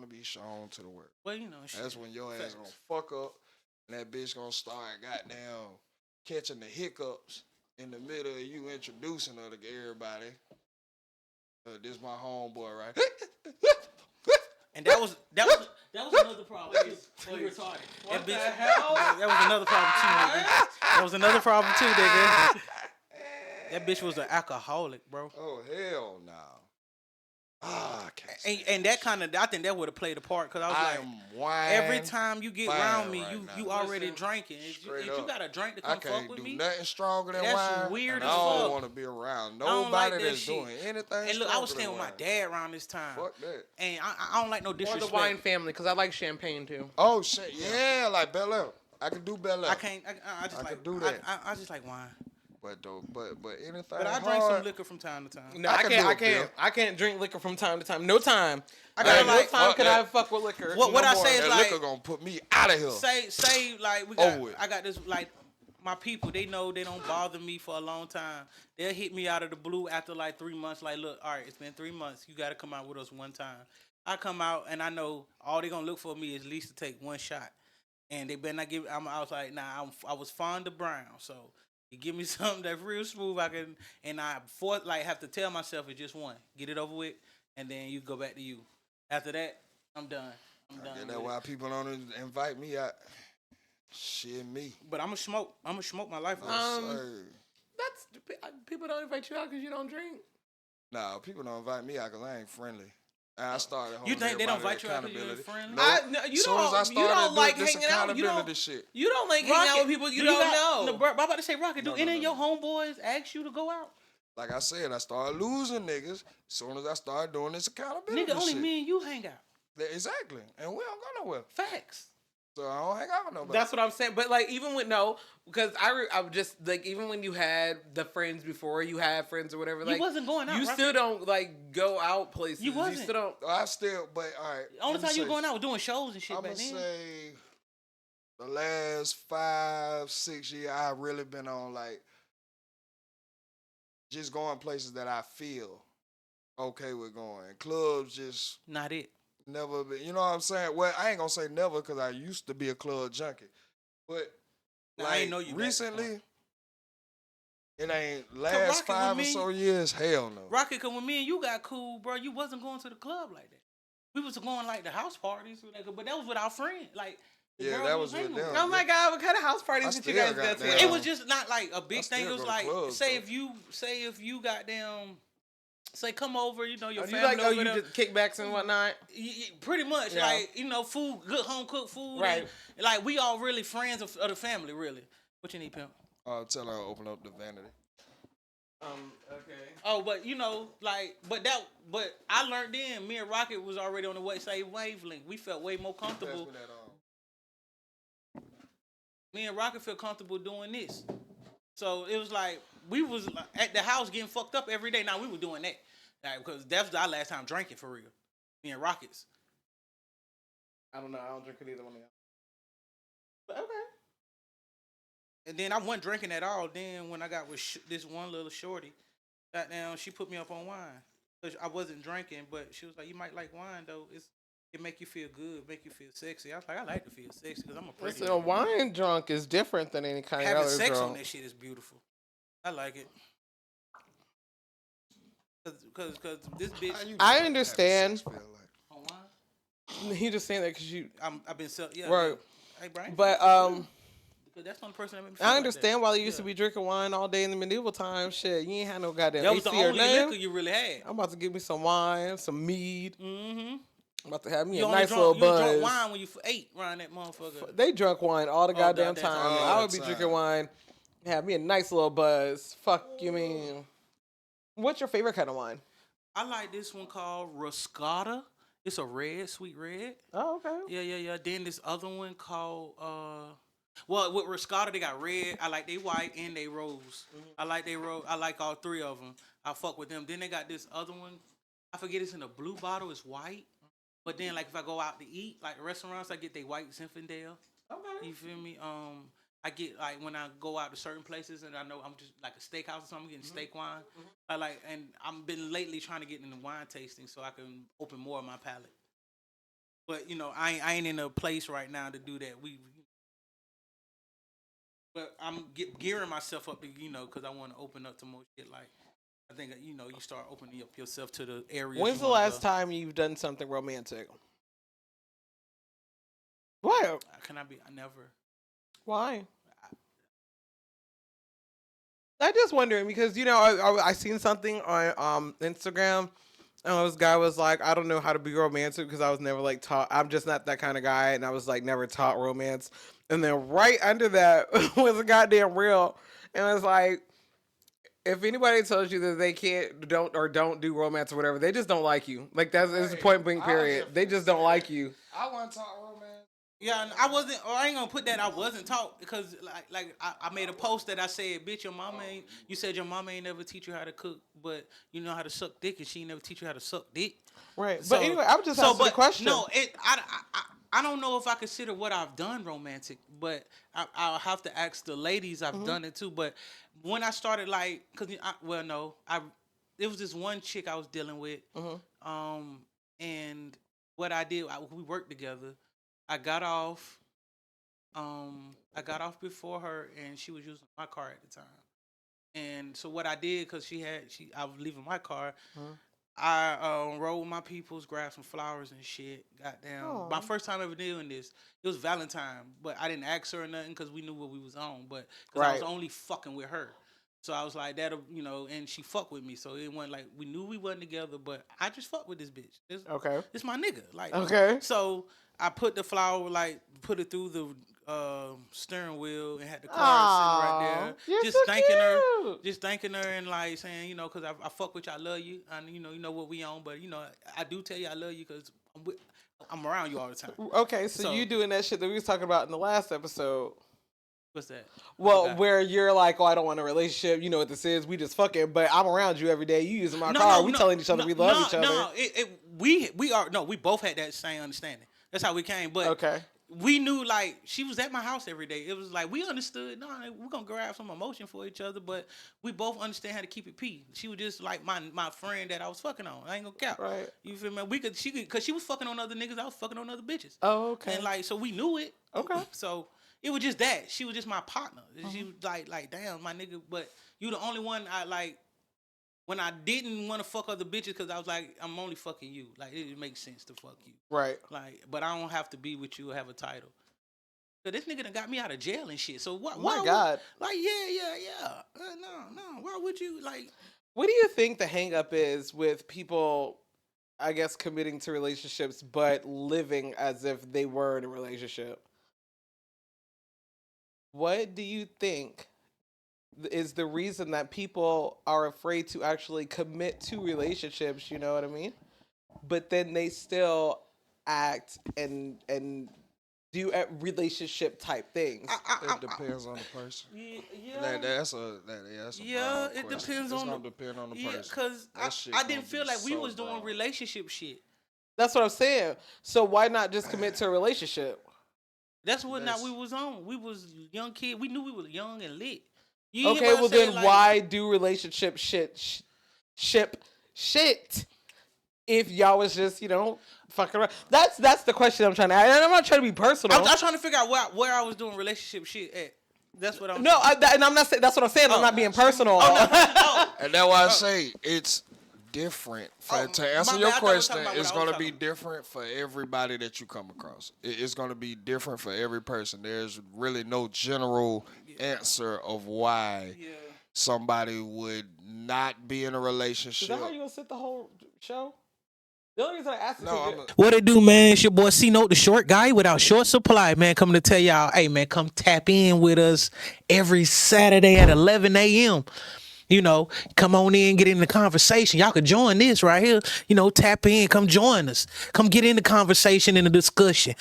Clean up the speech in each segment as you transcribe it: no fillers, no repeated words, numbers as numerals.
to be shown to the world. Well, you know, that's when your ass gonna fuck up, and that bitch gonna start goddamn catching the hiccups in the middle of you introducing her to everybody. This my homeboy, right? And that was another problem. You retarded. What the hell? That was another problem too, nigga. That was another problem too, nigga. That bitch was an alcoholic, bro. Oh hell no. I can't. And that kind of, I think that would have played a part because I was every time you get around me, you already drinking. If you got a drink to come fuck with me, I can't do nothing stronger than wine. That's weird as fuck. I don't want to be around nobody that's doing anything. And look, I was staying with my dad around this time. Fuck that. And I don't like no disrespect. Or the wine family, because I like champagne too. Oh shit, yeah, like Bel Air. I can do Bel Air. I can't. I just like do that. I just like wine. But anything. But I drink some liquor from time to time. No, I can't drink liquor from time to time. No time. No time can I fuck with liquor. What I say is like liquor gonna put me out of here. Say like we got. I got this like my people. They know they don't bother me for a long time. They'll hit me out of the blue after like 3 months. Like, look, all right, it's been 3 months. You got to come out with us one time. I come out and I know all they gonna look for me is at least to take one shot. And they better not give. I was like, nah. I was fond of brown, so. You give me something that's real smooth, I can, and I have to tell myself it's just one. Get it over with, and then you go back to you. After that, I'm done. That's why people don't invite me out. Shit, me. But I'm gonna smoke my life away. That's people don't invite you out because you don't drink. Nah, people don't invite me out because I ain't friendly. I started. You think they don't invite you out because you're friendly? You don't like hanging out with you don't like hanging out with people you don't know. I'm about to say, Rocket, do any of your homeboys ask you to go out? Like I said, I started losing niggas as soon as I started doing this accountability. Nigga, only me and you hang out. Exactly, and we don't go nowhere. Facts. So I don't hang out with nobody. That's what I'm saying. But like, even with because I'm just like, even when you had the friends before, you had friends or whatever. Like, you wasn't going out. You still don't like go out places. You wasn't. You still don't. But all right. The only time you going out was doing shows and shit. I'm gonna say the last 5-6 years, I've really been on like just going places that I feel okay with going. Clubs just not it. Never been, you know what I'm saying? Well, I ain't gonna say never because I used to be a club junkie, but now, I ain't know you recently, it ain't last 5 or so years. Hell no. Rocket, cause when me and you got cool, bro, you wasn't going to the club like that. We was going like the house parties, but that was with our friends. Like, that was with them. Oh my God, what kind of house parties did you guys go to? It was just not like a big thing. It was like, say if you got them. Say come over, your family. You just kickbacks and whatnot. Pretty much, like food, good home cooked food. Right. And, like we all really friends of the family, really. What you need, pimp? Tell her to open up the vanity. Okay. Oh, but but I learned then. Me and Rocket was already on the same wavelength. We felt way more comfortable. Me and Rocket feel comfortable doing this. So it was like we was at the house getting fucked up every day. Now we were doing that, because that was our last time drinking for real. Me and Rockets. I don't know. I don't drink it either one of y'all. But okay. And then I wasn't drinking at all. Then when I got with this one little shorty, goddamn, she put me up on wine. Cause I wasn't drinking, but she was like, "You might like wine though. It make you feel good, make you feel sexy." I was like, I like to feel sexy because I'm a pretty. Listen, a wine drunk is different than any kind of other drunk. Having sex on that shit is beautiful. I like it. Cause this bitch. I understand. On wine? He just saying that because I've been right. Hey, Brian. But because that's the only person that made me feel I understand why they used to be drinking wine all day in the medieval times. Shit, you ain't had no goddamn. That was the only liquor you really had. I'm about to give me some wine, some mead. Mm-hmm. I'm about to have me a nice little buzz. You drunk wine when you ate around that motherfucker. They drunk wine all the goddamn time. I would be drinking wine, have me a nice little buzz. Fuck you mean. What's your favorite kind of wine? I like this one called Roscata. It's a red, sweet red. Oh, okay. Yeah. Then this other one called well, with Roscata they got red. I like they white and they rose. Mm-hmm. I like they rose. I like all three of them. I fuck with them. Then they got this other one. I forget it's in a blue bottle. It's white. But then, like, if I go out to eat, like restaurants, I get they white Zinfandel. Okay. You feel me? I get, like, when I go out to certain places and I know I'm just, like, a steakhouse or something, I'm getting steak wine. Mm-hmm. I like, and I've been lately trying to get into wine tasting so I can open more of my palate. But I ain't in a place right now to do that. But I'm gearing myself up to because I want to open up to more shit. Like I think you start opening up yourself to the areas. When's the last time you've done something romantic? Why? Can I be? I never. Why? I'm just wondering because I seen something on Instagram. And this guy was like, I don't know how to be romantic because I was never like taught. I'm just not that kind of guy, and I was like never taught romance. And then right under that was a goddamn reel, and it's like, if anybody tells you that they don't do romance or whatever, they just don't like you. Like that's the point blank period. They just don't like you. I wasn't taught romance. Yeah, and I wasn't. Or I ain't gonna put that. I wasn't taught because I made a post that I said, "Bitch, your mama ain't." You said your mama ain't never teach you how to cook, but you know how to suck dick, and she ain't never teach you how to suck dick. Right. So, but anyway, I was just asking the question. No, I don't know if I consider what I've done romantic, but I'll have to ask the ladies. I've done it too, but when I started it was this one chick I was dealing with, and what I did, we worked together. I got off before her, and she was using my car at the time. And so what I did, because I was leaving my car, I rode with my peoples, grabbed some flowers and shit. Goddamn, my first time ever doing this. It was Valentine, but I didn't ask her or nothing because we knew what we was on. But because I was only fucking with her, so I was like that'll and she fucked with me. So it wasn't like we knew we wasn't together, but I just fucked with this bitch. This my nigga. Like So I put the flower, put it through the steering wheel and had the car sitting right there. Just thanking her and like saying, because I fuck with you, I love you. And you know what we on, but I do tell you I love you because I'm around you all the time. Okay, so you doing that shit that we was talking about in the last episode. What's that? Well, where you're like, I don't want a relationship. You know what this is. We just fucking, but I'm around you every day. You using my car. We telling each other we love each other. We both had that same understanding. That's how we came. But we knew she was at my house every day. It was like we understood. No, we're gonna grab some emotion for each other, but we both understand how to keep it P. She was just like my friend that I was fucking on. I ain't gonna count. Right. You feel me? Cause she was fucking on other niggas. I was fucking on other bitches. Oh, okay. And so we knew it. Okay. So it was just that. She was just my partner. She was like damn, my nigga. But you the only one I like. When I didn't want to fuck other bitches, because I was like, I'm only fucking you. Like, it makes sense to fuck you. Right. But I don't have to be with you or have a title. So this nigga done got me out of jail and shit. So why? My God. Yeah. No. Why would you, What do you think the hang up is with people, I guess, committing to relationships, but living as if they were in a relationship? What do you think is the reason that people are afraid to actually commit to relationships, you know what I mean? But then they still act and do relationship type things. It depends on the person. Yeah. That's a it depends on the person. Yeah, because I didn't feel like we was doing relationship shit. That's what I'm saying. So why not just commit to a relationship? That's what we was on. We was young kid. We knew we was young and lit. Okay, well then why do relationship shit if y'all was just, fucking around? That's the question I'm trying to ask. And I'm not trying to be personal. I'm trying to figure out where I was doing relationship shit at. That's what I'm and I'm not saying, that's what I'm saying. I'm not being personal. No. And that's why I say it's different. To answer your question, it's going to be different for everybody that you come across. It's going to be different for every person. There's really no general answer of why somebody would not be in a relationship. Is that how you going to sit the whole show? The only reason I asked is what it do, man? It's your boy C-Note, the short guy without short supply, man. Coming to tell y'all, hey, man, come tap in with us every Saturday at 11 a.m. Come on in, get in the conversation. Y'all could join this right here. Tap in, come join us. Come get in the conversation and the discussion.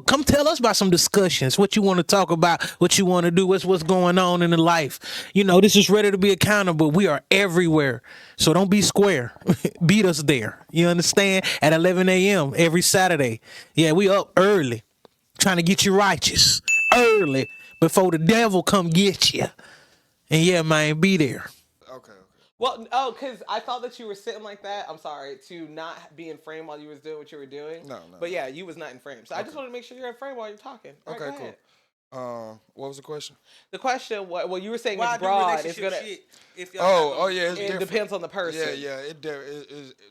Come tell us about some discussions, what you want to talk about, what you want to do, what's going on in the life. This is Ready to Be Accountable. We are everywhere. So don't be square. Beat us there. You understand? At 11 a.m. every Saturday. Yeah, we up early, trying to get you righteous early before the devil come get you. And yeah, man, be there. Well, because I thought that you were sitting like that. I'm sorry to not be in frame while you was doing what you were doing. No. But yeah, you was not in frame. So I just wanted to make sure you're in frame while you're talking. Okay, cool. What was the question? The question, well, you were saying Why it's broad. It's gonna. gonna. Shit if y'all Yeah. It depends on the person. Yeah.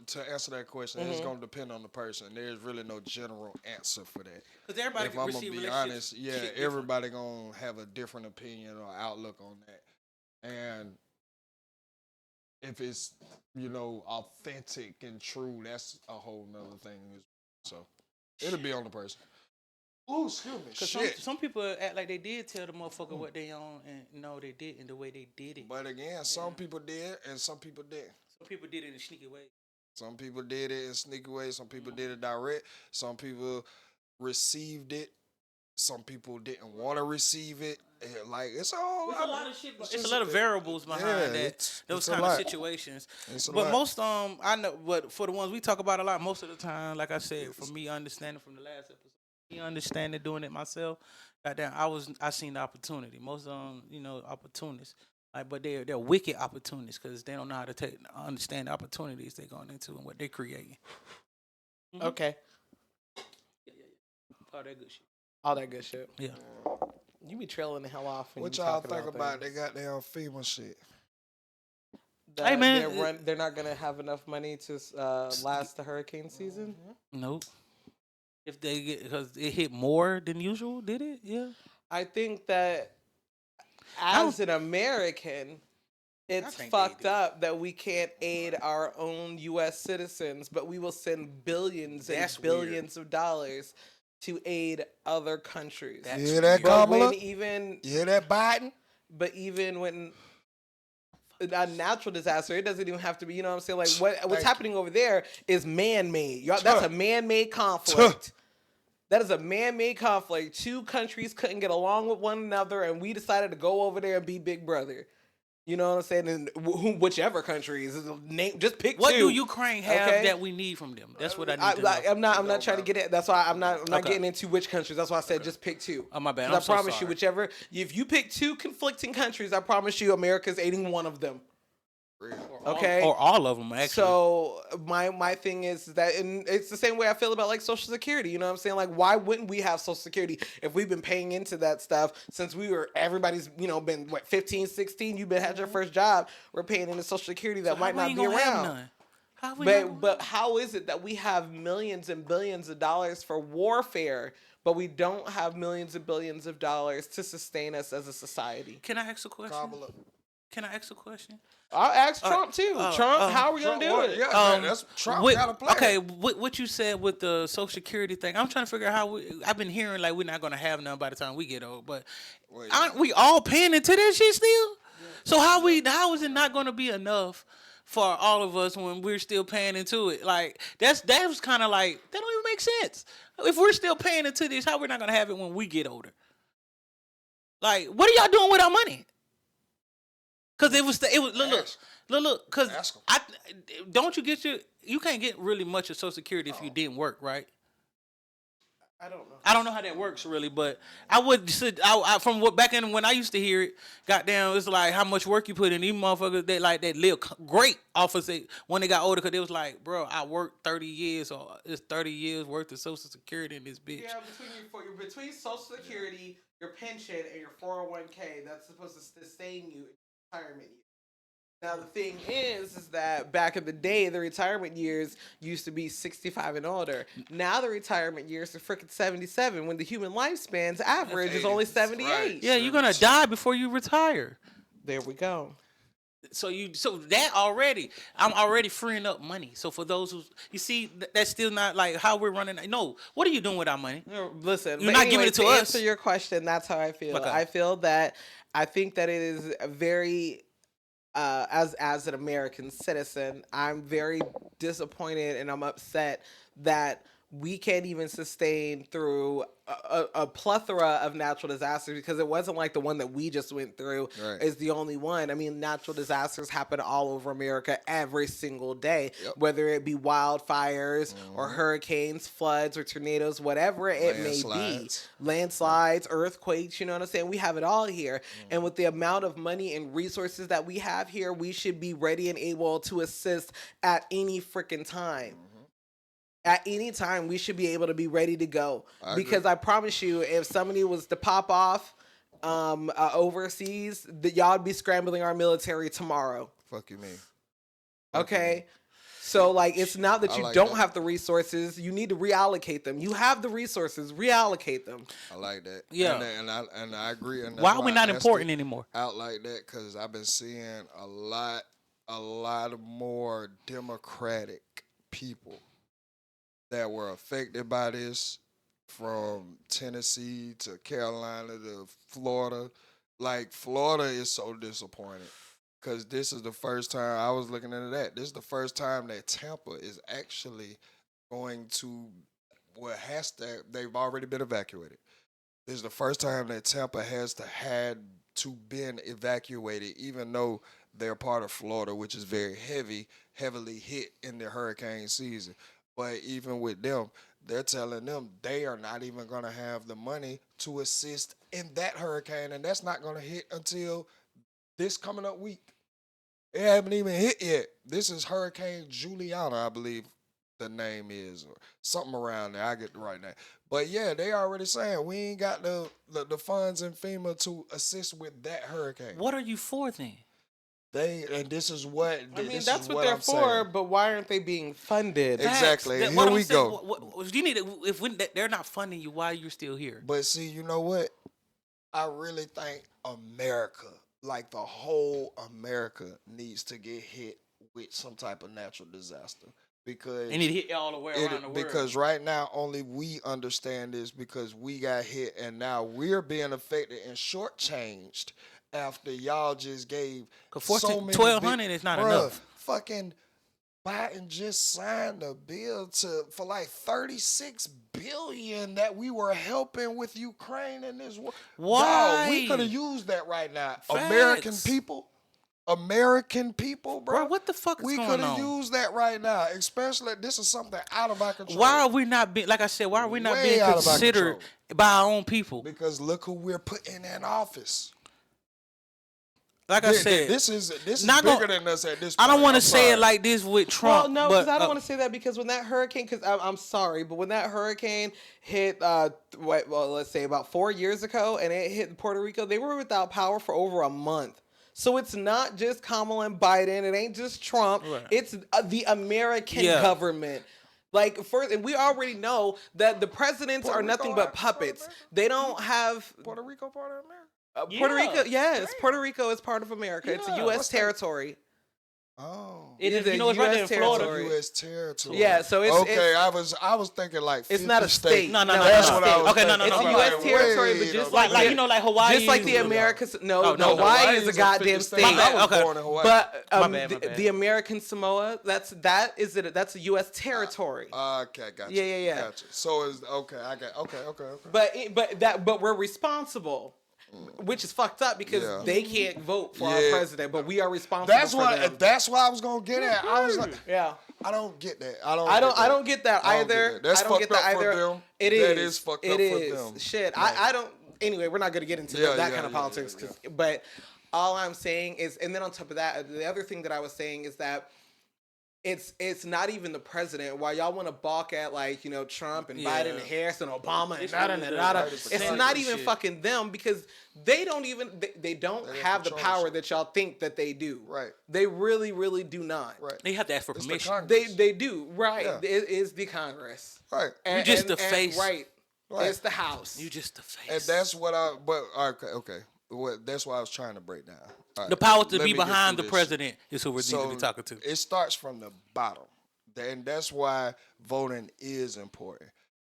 To answer that question, it's gonna depend on the person. There's really no general answer for that. Because everybody If can I'm gonna receive be relationships. honest, everybody gonna have a different opinion or outlook on that, and if it's authentic and true, that's a whole nother thing. So it'll be on the person. Oh, excuse me. Because some people act like they did tell the motherfucker what they own, and no, they didn't. The way they did it. But again, some people did, and some people didn't. Some people did it in a sneaky way. Some people did it in sneaky ways. Some people did it direct. Some people received it. Some people didn't want to receive it. Like it's a lot of shit. It's a lot of variables behind those kind of situations. But most I know. But for the ones we talk about a lot, most of the time, like I said, from me understanding from the last episode. Me understanding doing it myself, goddamn, I seen the opportunity. Most of them, opportunists, like, but they're wicked opportunists because they don't know how to understand the opportunities they're going into and what they're creating. Mm-hmm. Okay. Yeah. All that good shit. All that good shit. Yeah. You be trailing the hell off. What y'all think about they goddamn FEMA shit? Hey man, they're not gonna have enough money to last the hurricane season. Nope. If they because it hit more than usual, did it? Yeah. I think that as an American, it's fucked up that we can't aid our own U.S. citizens, but we will send billions and billions of dollars to aid other countries. You hear that, Kamala? You hear that, Biden? But even when a natural disaster, it doesn't even have to be, you know what I'm saying? Like what's happening over there is man-made. That's a man-made conflict. That is a man-made conflict. Two countries couldn't get along with one another, and we decided to go over there and be Big Brother. You know what I'm saying? And whichever countries, just pick what two. do Ukraine have that we need from them? That's what I need to know. I'm not trying to get it. That's why I'm not getting into which countries. That's why I said just pick two. Oh, my bad. I promise you, whichever. If you pick two conflicting countries, I promise you, America's aiding one of them. Okay, or all of them actually. So my thing is that, and it's the same way I feel about like Social Security. You know what I'm saying? Like, why wouldn't we have Social Security if we've been paying into that stuff since everybody's been 15, 16? You've been had your first job. We're paying into Social Security that might not be around. But how is it that we have millions and billions of dollars for warfare, but we don't have millions and billions of dollars to sustain us as a society? Can I ask a question? I'll ask Trump too. Trump, how are we gonna do it? Yeah, that's Trump got a plan. Okay, what you said with the Social Security thing, I'm trying to figure out how I've been hearing like we're not gonna have none by the time we get old, but aren't we all paying into that shit still? Yeah. So how is it not gonna be enough for all of us when we're still paying into it? Like that was kind of like that don't even make sense. If we're still paying into this, how we're not gonna have it when we get older? Like, what are y'all doing with our money? Cause it was look. Cause don't you get you can't get really much of Social Security if you didn't work, right? I don't know. I don't know how that works really, but I would from what back in when I used to hear it, goddamn, it's like how much work you put in. These motherfuckers they live great off of it when they got older, cause they was like, bro, I worked 30 years, or it's 30 years worth of Social Security in this bitch. Yeah, between Social Security, your pension, and your 401k, that's supposed to sustain you. Retirement years. Now the thing is that back in the day, the retirement years used to be 65 and older. Now the retirement years are freaking 77, when the human lifespan's average is only 78. Right. Yeah, you're gonna die before you retire. There we go. So that already, I'm already freeing up money. So for those who, you see, that's still not like how we're running. No, what are you doing with our money? Listen, you're not giving it to us. To answer your question, that's how I feel. Okay. I think that it is very, as an American citizen, I'm very disappointed and I'm upset that we can't even sustain through a plethora of natural disasters, because it wasn't like the one that we just went through is the only one. I mean, natural disasters happen all over America every single day, whether it be wildfires or hurricanes, floods, or tornadoes, whatever it may be. Landslides, earthquakes, you know what I'm saying? We have it all here. And with the amount of money and resources that we have here, we should be ready and able to assist at any freaking time. At any time, we should be able to be ready to go. Because I promise you, if somebody was to pop off overseas, y'all would be scrambling our military tomorrow. Fuck you mean? Okay? So, like, it's not that you don't have the resources. You need to reallocate them. You have the resources. Reallocate them. I like that. Yeah. And I agree. And why are we not important anymore? Out like that, because I've been seeing a lot more Democratic people that were affected by this, from Tennessee to Carolina to Florida. Like, Florida is so disappointed, because this is the first time I was looking into that. This is the first time that Tampa is actually going to, they've already been evacuated. This is the first time that Tampa had to been evacuated, even though they're part of Florida, which is very heavily hit in the hurricane season. But even with them, they're telling them they are not even going to have the money to assist in that hurricane, and that's not going to hit until this coming up week. It haven't even hit yet. This is Hurricane Juliana, I believe the name is, or something around there. I get the right name. But yeah, they already saying we ain't got the funds in FEMA to assist with that hurricane. What are you for then? This is what I mean. That's what they're for, but why aren't they being funded? Exactly. Here we go. You need they're not funding you, why are you still here? But see, you know what? I really think America, like the whole America, needs to get hit with some type of natural disaster, because they need to hit all the way around the world. Because right now only we understand this, because we got hit, and now we're being affected and shortchanged. After y'all just gave so many $1,200 is not enough. Fucking Biden just signed a bill for like $36 billion that we were helping with Ukraine in this war. Why? Dog, we could have used that right now. Facts. American people, bro. What the fuck is going on? We could have used that right now, especially this is something out of our control. Why are we not being, like I said, why are we not being considered by our own people? Because look who we're putting in office. Like I said, this is bigger than us at this point. I don't want to say it like this with Trump. Well, no, because I don't want to say that, because when that hurricane, because I'm sorry, but when that hurricane hit, let's say about 4 years ago, and it hit Puerto Rico, they were without power for over a month. So it's not just Kamala and Biden. It ain't just Trump. Right. It's the American government. Like, and we already know that the presidents are nothing but puppets. They don't have Puerto Rico part of America. Puerto Rico, yes. Damn. Puerto Rico is part of America. Yeah. It's a U.S. territory. Oh, it is a U.S. territory. U.S. territory. Yeah, so it's okay. I was thinking like 50 it's not a state. No. That's what I was. Okay, no. It's a U.S. territory, but just like like Hawaii, just like the Americas. No, Hawaii is a goddamn state. Okay, but the American Samoa, that's a U.S. territory. Okay, gotcha. Yeah. Gotcha. So is okay. I got okay. But we're responsible. Which is fucked up, because they can't vote for our president, but we are responsible for them. That's what I was gonna get at. I was like, I don't get that. I don't get that either. That's I don't get that either. For them. That is fucked up for them. Shit. Right. I don't. Anyway, we're not gonna get into that kind of politics. But all I'm saying is, and then on top of that, the other thing that I was saying is that it's not even the president. While y'all want to balk at, like, Trump and Biden and Harris and Obama and da. It's not even fucking them, because they don't even they don't have the power that y'all think that they do. Right. They really, really do not. Right. They have to ask for permission. They do. Right. Yeah. It is the Congress. Right. You just the face. Right. It's the House. You just the face. And that's what okay. Well, that's what I was trying to break down. Right. The power to be behind the president is who we're need to be talking to. It starts from the bottom, and that's why voting is important.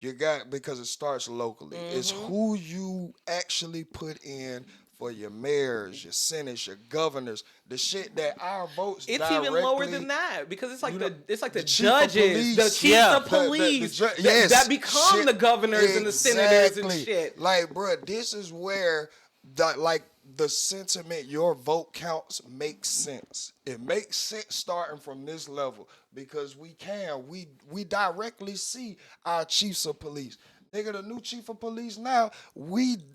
Because it starts locally. Mm-hmm. It's who you actually put in for your mayors, your senators, your governors, the shit that our votes It's directly, even lower than that because it's like the chief of judges, police. the chiefs of police that become shit, the governors and the senators and shit. Like, bro, this is where the sentiment, your vote counts, makes sense. It makes sense starting from this level because we directly see our chiefs of police. Nigga, the new chief of police now, the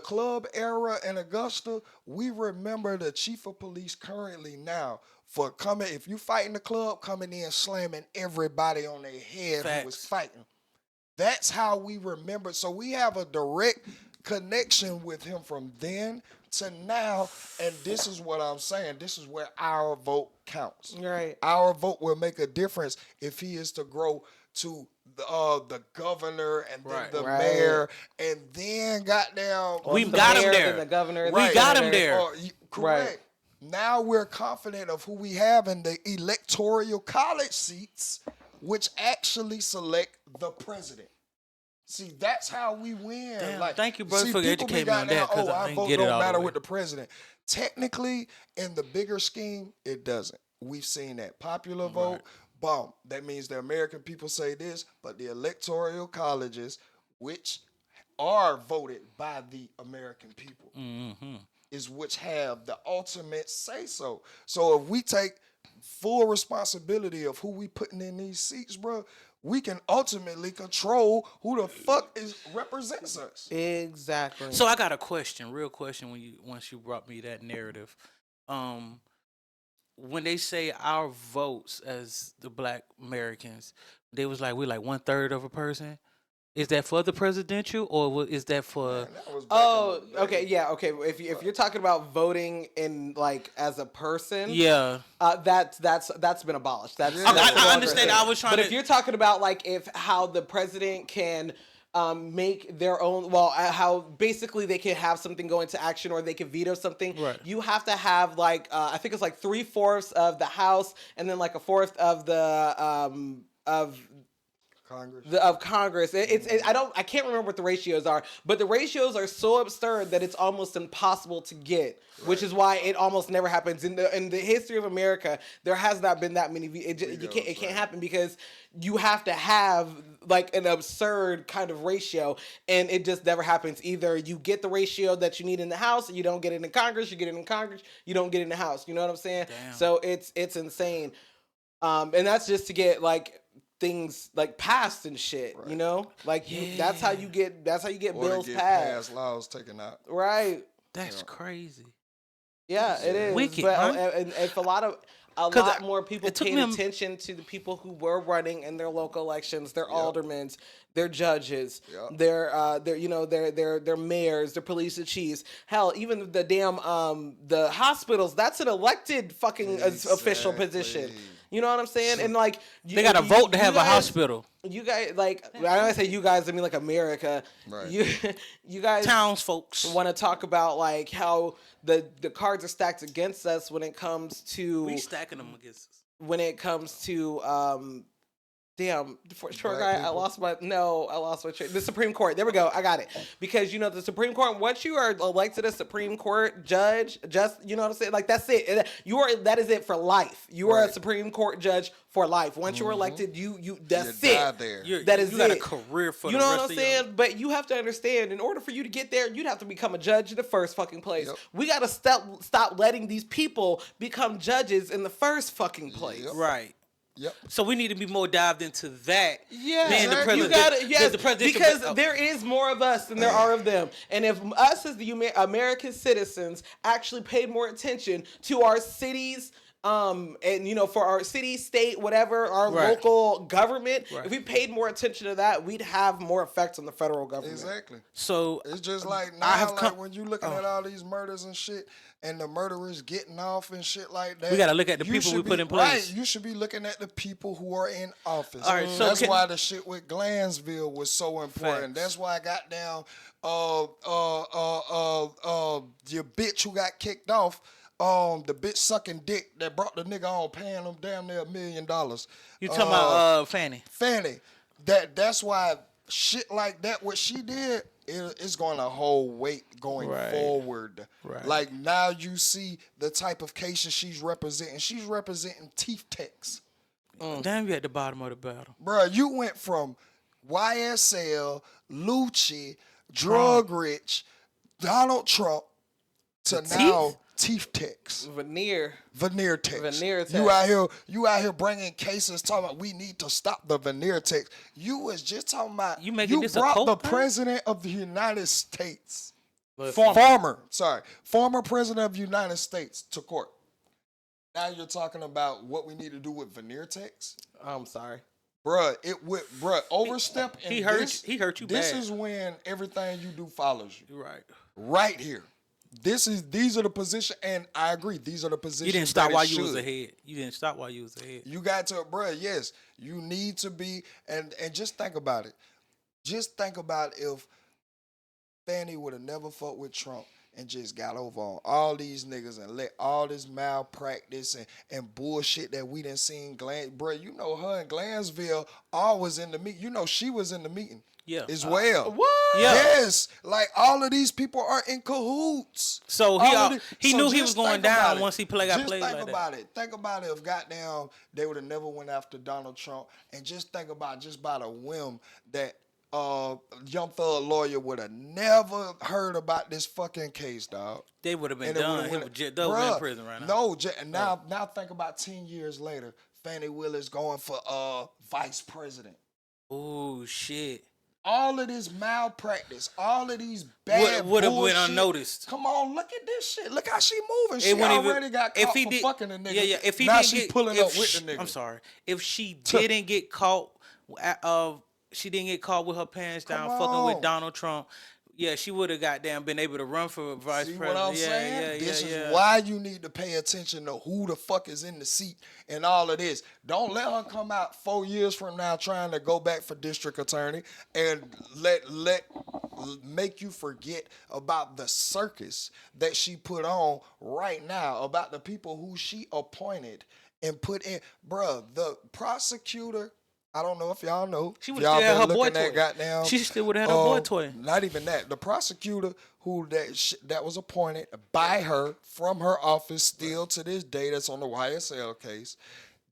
club era in Augusta, we remember the chief of police currently now for coming, if you fight in the club, coming in slamming everybody on their head who was fighting. That's how we remember. So we have a direct connection with him from then to now, and this is what I'm saying. This is where our vote counts. Right. Our vote will make a difference if he is to grow to the governor and then the mayor, and then goddamn, we've got him there. The governor, we got him there. Correct. Right. Now we're confident of who we have in the electoral college seats, which actually select the president. See, that's how we win. Damn, thank you, brother, for educating me on that. Our vote don't matter with the president. Technically, in the bigger scheme, it doesn't. We've seen that popular vote. Boom. That means the American people say this, but the electoral colleges, which are voted by the American people, is which have the ultimate say so. So if we take full responsibility of who we putting in these seats, bro, we can ultimately control who the fuck represents us. Exactly. So I got a question, real question. Once you brought me that narrative, when they say our votes as the Black Americans, they was like we're like 1/3 of a person. Is that for the presidential or is that for? Okay, yeah, okay. If you're talking about voting in like as a person, that's been abolished. I understand. I was trying. But if you're talking about like how the president can make their own, how basically they can have something go into action or they can veto something. Right. You have to have like I think it's like 3/4 of the House and then like 1/4 of the Congress. I can't remember what the ratios are, but the ratios are so absurd that it's almost impossible to get, which is why it almost never happens in the history of America. There has not been that many. It can't happen because you have to have like an absurd kind of ratio, and it just never happens. Either you get the ratio that you need in the House, or you don't get it in Congress. You get it in Congress, you don't get it in the House. You know what I'm saying? Damn. So it's insane, and that's just to get like things like passed and shit, you know, like that's how you get bills passed, laws taken out. Right. That's crazy. Yeah, it is. Wicked, but if a lot more people paid attention to the people who were running in their local elections, their aldermen, their judges, their mayors, their police chiefs, hell, even the damn the hospitals. That's an elected fucking official position. You know what I'm saying? And like they got to vote to have a hospital. You guys, like, I don't say you guys, I mean like America. Right. You guys, townsfolks, want to talk about like how the cards are stacked against us when it comes to we stacking them against us. When it comes to short guy, I lost my train. The Supreme Court. There we go. I got it. Because the Supreme Court, once you are elected a Supreme Court judge, you know what I'm saying? Like that's it. That is it for life. You are a Supreme Court judge for life. Once you're elected, that's it. You got a career for you know what I'm saying? But you have to understand, in order for you to get there, you'd have to become a judge in the first fucking place. Yep. We gotta stop letting these people become judges in the first fucking place. Yep. Right. Yep. So we need to be more dived into that. Yeah, man, the president, because there is more of us than there are of them. And if us as the American citizens actually paid more attention to our cities, and for our city, state, whatever, our local government, if we paid more attention to that, we'd have more effects on the federal government. Exactly. So it's just like now, when you're looking at all these murders and shit, and the murderers getting off and shit like that. We got to look at the people we put in place. Right, you should be looking at the people who are in office. All right, so that's why the shit with Glansville was so important. That's why I got down your bitch who got kicked off, the bitch sucking dick that brought the nigga on, paying him damn near $1 million. You talking about Fannie? Fannie. That's why shit like that, what she did, it's going to hold weight going forward. Right. Like now you see the type of cases she's representing. She's representing teeth techs. Damn, you at the bottom of the battle. Bruh, you went from YSL, Lucci, Drug Rich, Donald Trump to now teeth techs. Veneer techs. You out here bringing cases talking about we need to stop the veneer techs. You was just talking about you this brought the thing? president of the United States, Former president of the United States to court. Now you're talking about what we need to do with veneer techs? I'm sorry. Bruh, overstep he hurt you This bad. is when everything you do follows you. Right. Right here. These are the positions, and I agree, these are the positions. You didn't stop while you was ahead. You got to, bruh, yes. You need to be, and just think about it. Just think about if Fannie would have never fucked with Trump and just got over on all these niggas and let all this malpractice and bullshit that we done seen. Bruh, you know her and Glansville always in the meeting. You know she was in the meeting. Yeah. As well. What? Yeah. Yes. Like all of these people are in cahoots. So he knew he was going down once he got played like that. Think about it. Think about it if goddamn they would have never went after Donald Trump, and just think about just by the whim that Young Thug lawyer would have never heard about this fucking case, dog. They would have been done. They would have been in prison right now. Now think about 10 years later, Fannie Willis going for vice president. Oh shit. All of this malpractice, all of these bad would have bullshit. went unnoticed. Come on, look at this shit. Look how she moving. She already got caught for fucking a nigga. Yeah. If he now didn't she pulling up with the nigga. I'm sorry. If she didn't get caught, she didn't get caught with her pants down, fucking with Donald Trump. Yeah, she would have goddamn been able to run for vice president. What I'm saying? This is why you need to pay attention to who the fuck is in the seat and all of this. Don't let her come out 4 years from now trying to go back for district attorney and make you forget about the circus that she put on right now, about the people who she appointed and put in. Bruh, the prosecutor, I don't know if y'all know. She would still have her boy toy. Goddamn, she still would have had her boy toy. Not even that. The prosecutor who that was appointed by her from her office still to this day, that's on the YSL case,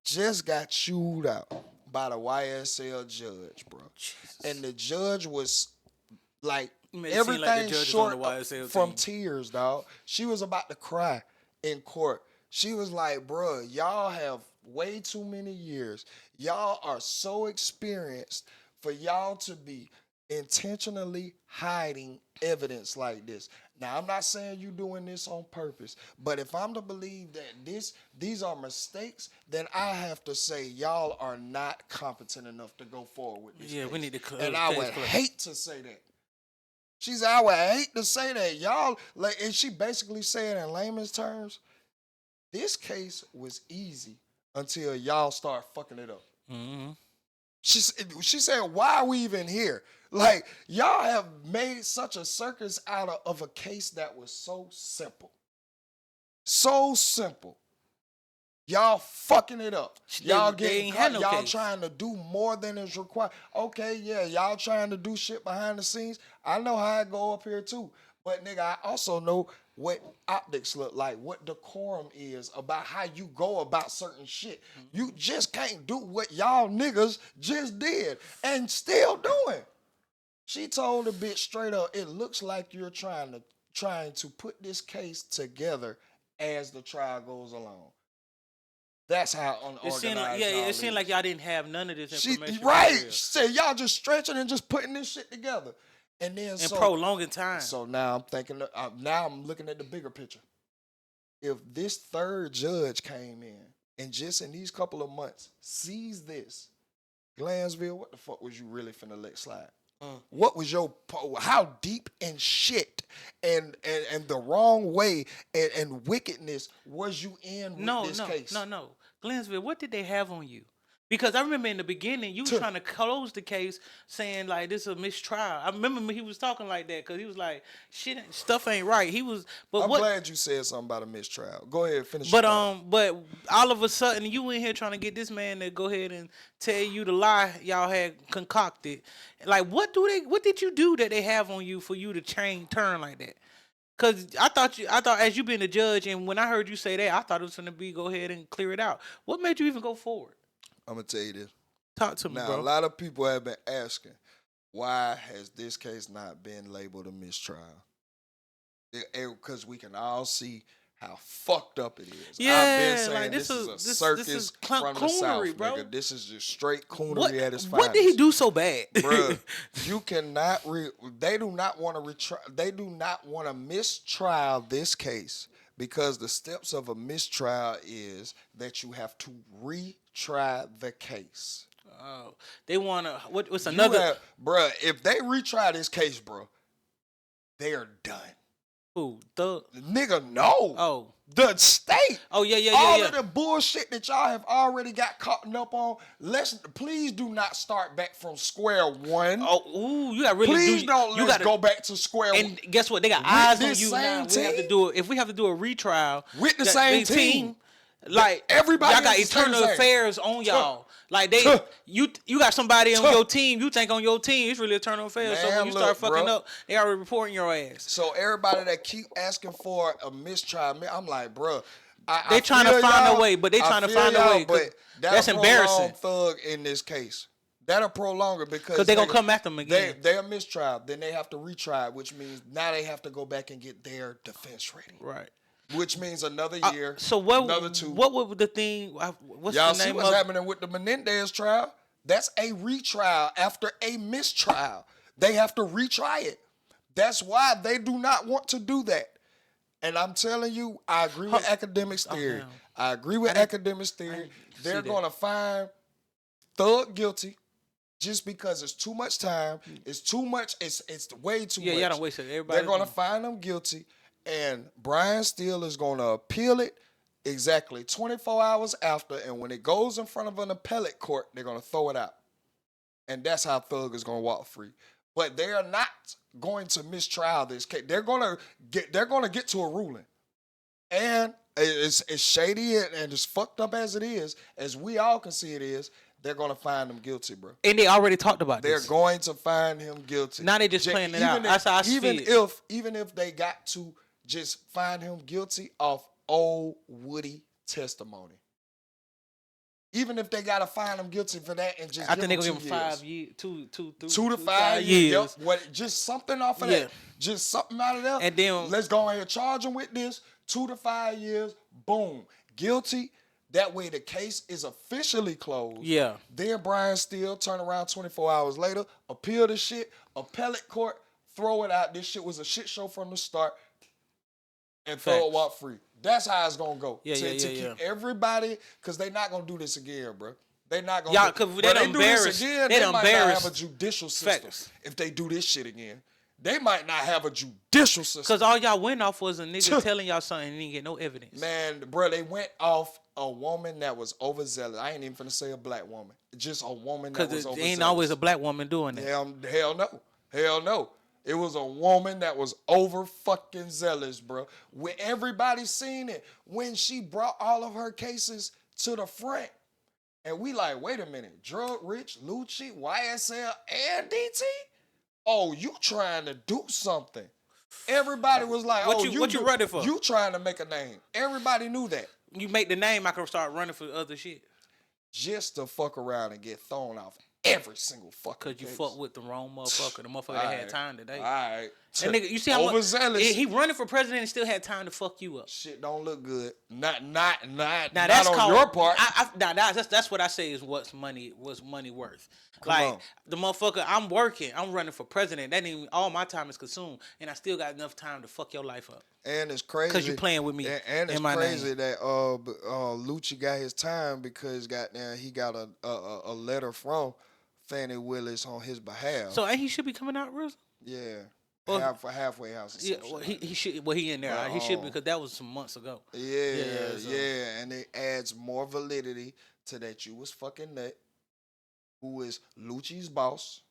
just got chewed out by the YSL judge, bro. Jesus. And the judge was like everything like short from team. tears, dog. She was about to cry in court. She was like, bro, y'all have way too many years. Y'all are so experienced for y'all to be intentionally hiding evidence like this. Now, I'm not saying you doing this on purpose, but if I'm to believe that these are mistakes, then I have to say y'all are not competent enough to go forward with this case. We need to and I would hate to say that. She said, I would hate to say that. Y'all, like, and she basically said in layman's terms, this case was easy until y'all start fucking it up. Mm-hmm. She said, why are we even here? Like, y'all have made such a circus out of a case that was so simple. So simple. Y'all fucking it up. Y'all getting caught. No y'all case. Trying to do more than is required. Okay, yeah, y'all trying to do shit behind the scenes. I know how it go up here too. But nigga, I also know what optics look like, what decorum is about how you go about certain shit. You just can't do what y'all niggas just did and still doing. She told the bitch straight up, it looks like you're trying to put this case together as the trial goes along. That's how unorganized it seemed like y'all didn't have none of this information. Right. She said y'all just stretching and just putting this shit together. And prolonging time. So now I'm thinking, I'm looking at the bigger picture. If this third judge came in and just in these couple of months sees this, Glansville, what the fuck was you really finna let slide? What was how deep in shit and the wrong way and wickedness was you in with this case? No. Glansville, what did they have on you? Because I remember in the beginning, you was trying to close the case, saying like this is a mistrial. I remember he was talking like that because he was like, "Shit, stuff ain't right." He was, but I'm what? glad you said something about a mistrial. Go ahead, finish. But but all of a sudden, you in here trying to get this man to go ahead and tell you the lie y'all had concocted. Like, what did you do that they have on you for you to turn like that? Cause I thought as you being a judge, and when I heard you say that, I thought it was gonna be go ahead and clear it out. What made you even go forward? I'm gonna tell you this. Talk to me, Now, bro. a lot of people have been asking, why has this case not been labeled a mistrial? Because we can all see how fucked up it is. Yeah, I've been saying like, this is a circus from the South, bro. nigga. This is just straight coonery at its finest. What did he do so bad? Bruh, you cannot they do not want to mistrial this case because the steps of a mistrial is that you have to retry the case. Oh, they want to. What's another? Bruh, if they retry this case, bro, they are done. Who? The nigga, no. Oh. The state. Oh, yeah. All of the bullshit that y'all have already got caught up on. Please do not start back from square one. Oh, you got really. Please let's go back to square one. And guess what? They got eyes on you now. We have to do it. If we have to do a retrial with the same team, like everybody, y'all got internal affairs on y'all. Like you got somebody on your team. You think on your team, it's really internal affairs. So when you start fucking up, they already reporting your ass. So everybody that keep asking for a mistrial, I'm like, bro, they trying to find a way, but they trying to find a way. But that's embarrassing. Thug in this case, that'll prolong it because they gonna come after them again. They're mistrial, then they have to retry, which means now they have to go back and get their defense ready. Right. Which means another year. So what? Another 2. What would the thing? What's y'all the name see what's happening with the Menendez trial? That's a retrial after a mistrial. They have to retry it. That's why they do not want to do that. And I'm telling you, I agree with academics theory. I agree with academics theory. They're going to find Thug guilty just because it's too much time. It's too much. It's way too much. Yeah, y'all don't waste it. Everybody. They're going to find them guilty. And Brian Steele is going to appeal it exactly 24 hours after. And when it goes in front of an appellate court, they're going to throw it out. And that's how Thug is going to walk free. But they are not going to mistrial this case. They're going to get to a ruling. And it's shady and as fucked up as it is, as we all can see it is, they're going to find him guilty, bro. And they already talked about this. They're going to find him guilty. Now they just playing it out. That's how I see it. Even if they got to just find him guilty off old Woody testimony. Even if they gotta find him guilty for that and just I think they're gonna give him 5 years, 2 to 5 years. Yep. Just something off of that. Just something out of there. And then let's go ahead and charge him with this. 2 to 5 years. Boom. Guilty. That way the case is officially closed. Yeah. Then Brian Steele turn around 24 hours later, appeal the shit, appellate court, throw it out. This shit was a shit show from the start. And throw it walk free. That's how it's gonna go. To keep everybody, because they're not gonna do this again, bro. They're not gonna. Y'all, because they do this again. They might not have a judicial system if they do this shit again. They might not have a judicial system. Because all y'all went off was a nigga telling y'all something and didn't get no evidence. Man, bro, they went off a woman that was overzealous. I ain't even finna say a black woman. Just a woman that was overzealous. Because it ain't always a black woman doing that. Hell no. Hell no. It was a woman that was over fucking zealous, bro. When everybody seen it, when she brought all of her cases to the front. And we like, wait a minute, Drug Rich, Lucci, YSL, and DT? Oh, you trying to do something. Everybody was like, what you running for? You trying to make a name. Everybody knew that. You make the name, I can start running for other shit. Just to fuck around and get thrown off every single fucking case. Because you fuck with the wrong motherfucker. The motherfucker that had time today. All right. That nigga, you see how overzealous. He running for president and still had time to fuck you up. Shit don't look good. Not on called, your part. That's what I say is what's money worth. The motherfucker, I'm working. I'm running for president. That ain't all my time is consumed, and I still got enough time to fuck your life up. And it's crazy because you playing with me. And it's crazy that Lucci got his time because goddamn he got a letter from Fannie Willis on his behalf. So and he should be coming out, Riz? Yeah. Halfway house. Yeah, he should. Well, he in there. He should because that was some months ago. Yeah, and it adds more validity to that you was fucking Nut, who is Lucci's boss,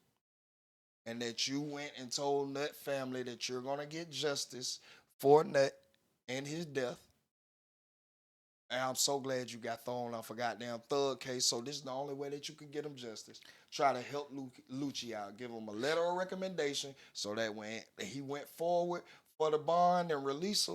and that you went and told Nut family that you're gonna get justice for Nut and his death. And I'm so glad you got thrown off a goddamn thug case. So this is the only way that you can get him justice. Try to help Lucci out. Give him a letter of recommendation so that when he went forward for the bond and release her,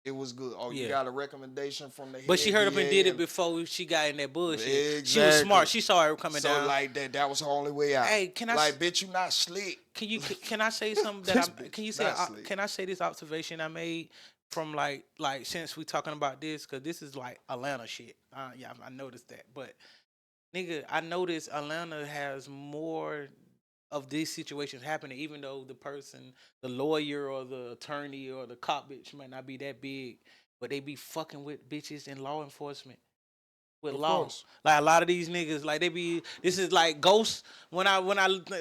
it was good. Oh, you got a recommendation from the But she heard up and did it and before she got in that bullshit. Exactly. She was smart. She saw it coming down. So like that was her only way out. Hey, can I bitch, you not slick. Can I say something can I say this observation I made from like since we talking about this, because this is like Atlanta shit. Yeah, I noticed that. But nigga, I noticed Atlanta has more of these situations happening, even though the lawyer or the attorney or the cop bitch might not be that big, but they be fucking with bitches in law enforcement. With Of law, course. like a lot of these niggas, like this is like ghosts. When I,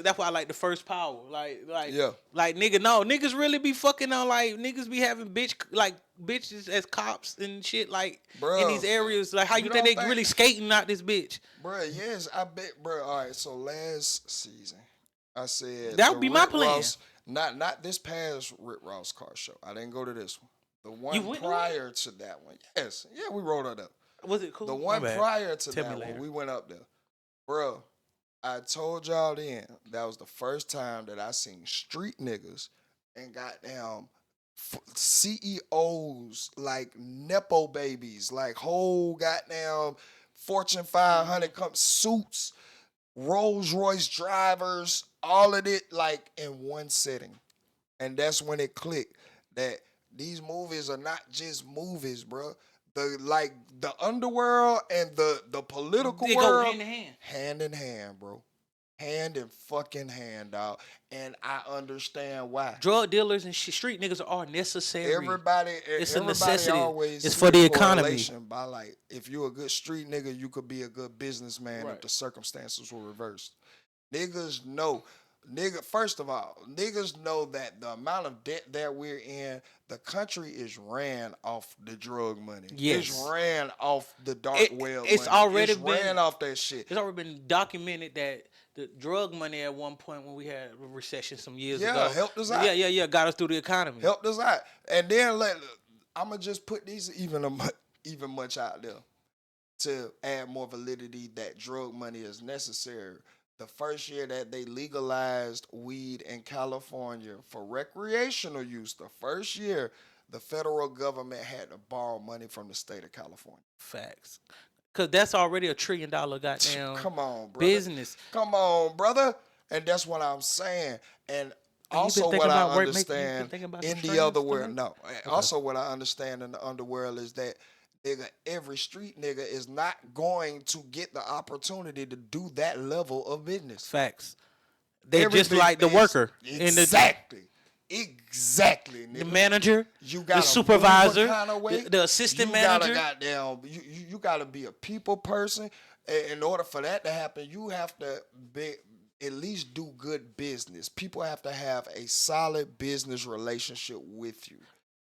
that's why I like the first power. Like nigga, no niggas really be fucking on like niggas be having bitches as cops and shit like in these areas. Like how you think they really skating out this bitch? Bruh, yes, I bet, bruh. All right, so last season, I said that would be my plan. Ross, not this past Rick Ross car show. I didn't go to this one. The one prior to that one. Yes, yeah, we rolled it up. Was it cool? The one prior to that one, we went up there. Bro, I told y'all then, that was the first time that I seen street niggas and goddamn CEOs, like Nepo babies, like whole goddamn Fortune 500 suits, Rolls Royce drivers, all of it like in one setting. And that's when it clicked that these movies are not just movies, bro. The underworld and the political world go hand in hand. Hand in hand, bro. Hand in fucking hand, dog. And I understand why. Drug dealers and street niggas are necessary. It's a necessity. Always it's for the economy. By like, if you're a good street nigga, you could be a good businessman if the circumstances were reversed. Niggas know. First of all, niggas know that the amount of debt that we're in, the country is ran off the drug money. Yes. It's ran off the dark web money. It's ran off that shit. It's already been documented that the drug money at one point when we had a recession some years ago. Yeah, helped us out. Yeah, got us through the economy. Helped us out. And then I'm going to just put these even much out there to add more validity that drug money is necessary. The first year that they legalized weed in California for recreational use, the first year, the federal government had to borrow money from the state of California. Facts. Because that's already $1 trillion goddamn Come on, brother. business. Come on, brother. And that's what I'm saying. And also what I understand in the other world. No. Okay. Also what I understand in the underworld is that nigga, every street nigga is not going to get the opportunity to do that level of business. Facts. They're just like the worker. Exactly. Exactly, nigga. The manager, you got the supervisor, the assistant manager. You gotta be a people person. In order for that to happen, you have to at least do good business. People have to have a solid business relationship with you.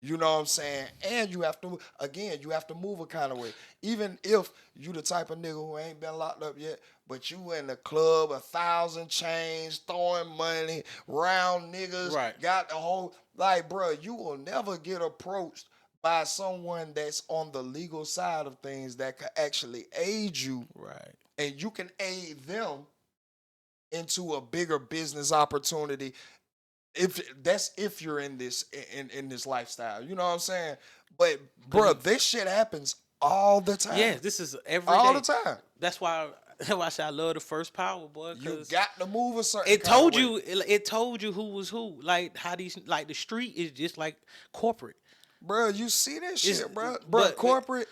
You know what I'm saying? And you have to move a kind of way. Even if you the type of nigga who ain't been locked up yet, but you in the club, 1,000 chains, throwing money, round niggas, got the whole, like, bro, you will never get approached by someone that's on the legal side of things that could actually aid you. Right. And you can aid them into a bigger business opportunity. If you're in this lifestyle, you know what I'm saying? But bro, this shit happens all the time. Yeah, this is all the time. That's why I say I love the first power, boy. You got to move a certain. It told you who was who. Like how these, like the street is just like corporate. Bro, you see this shit, bro. Bro, corporate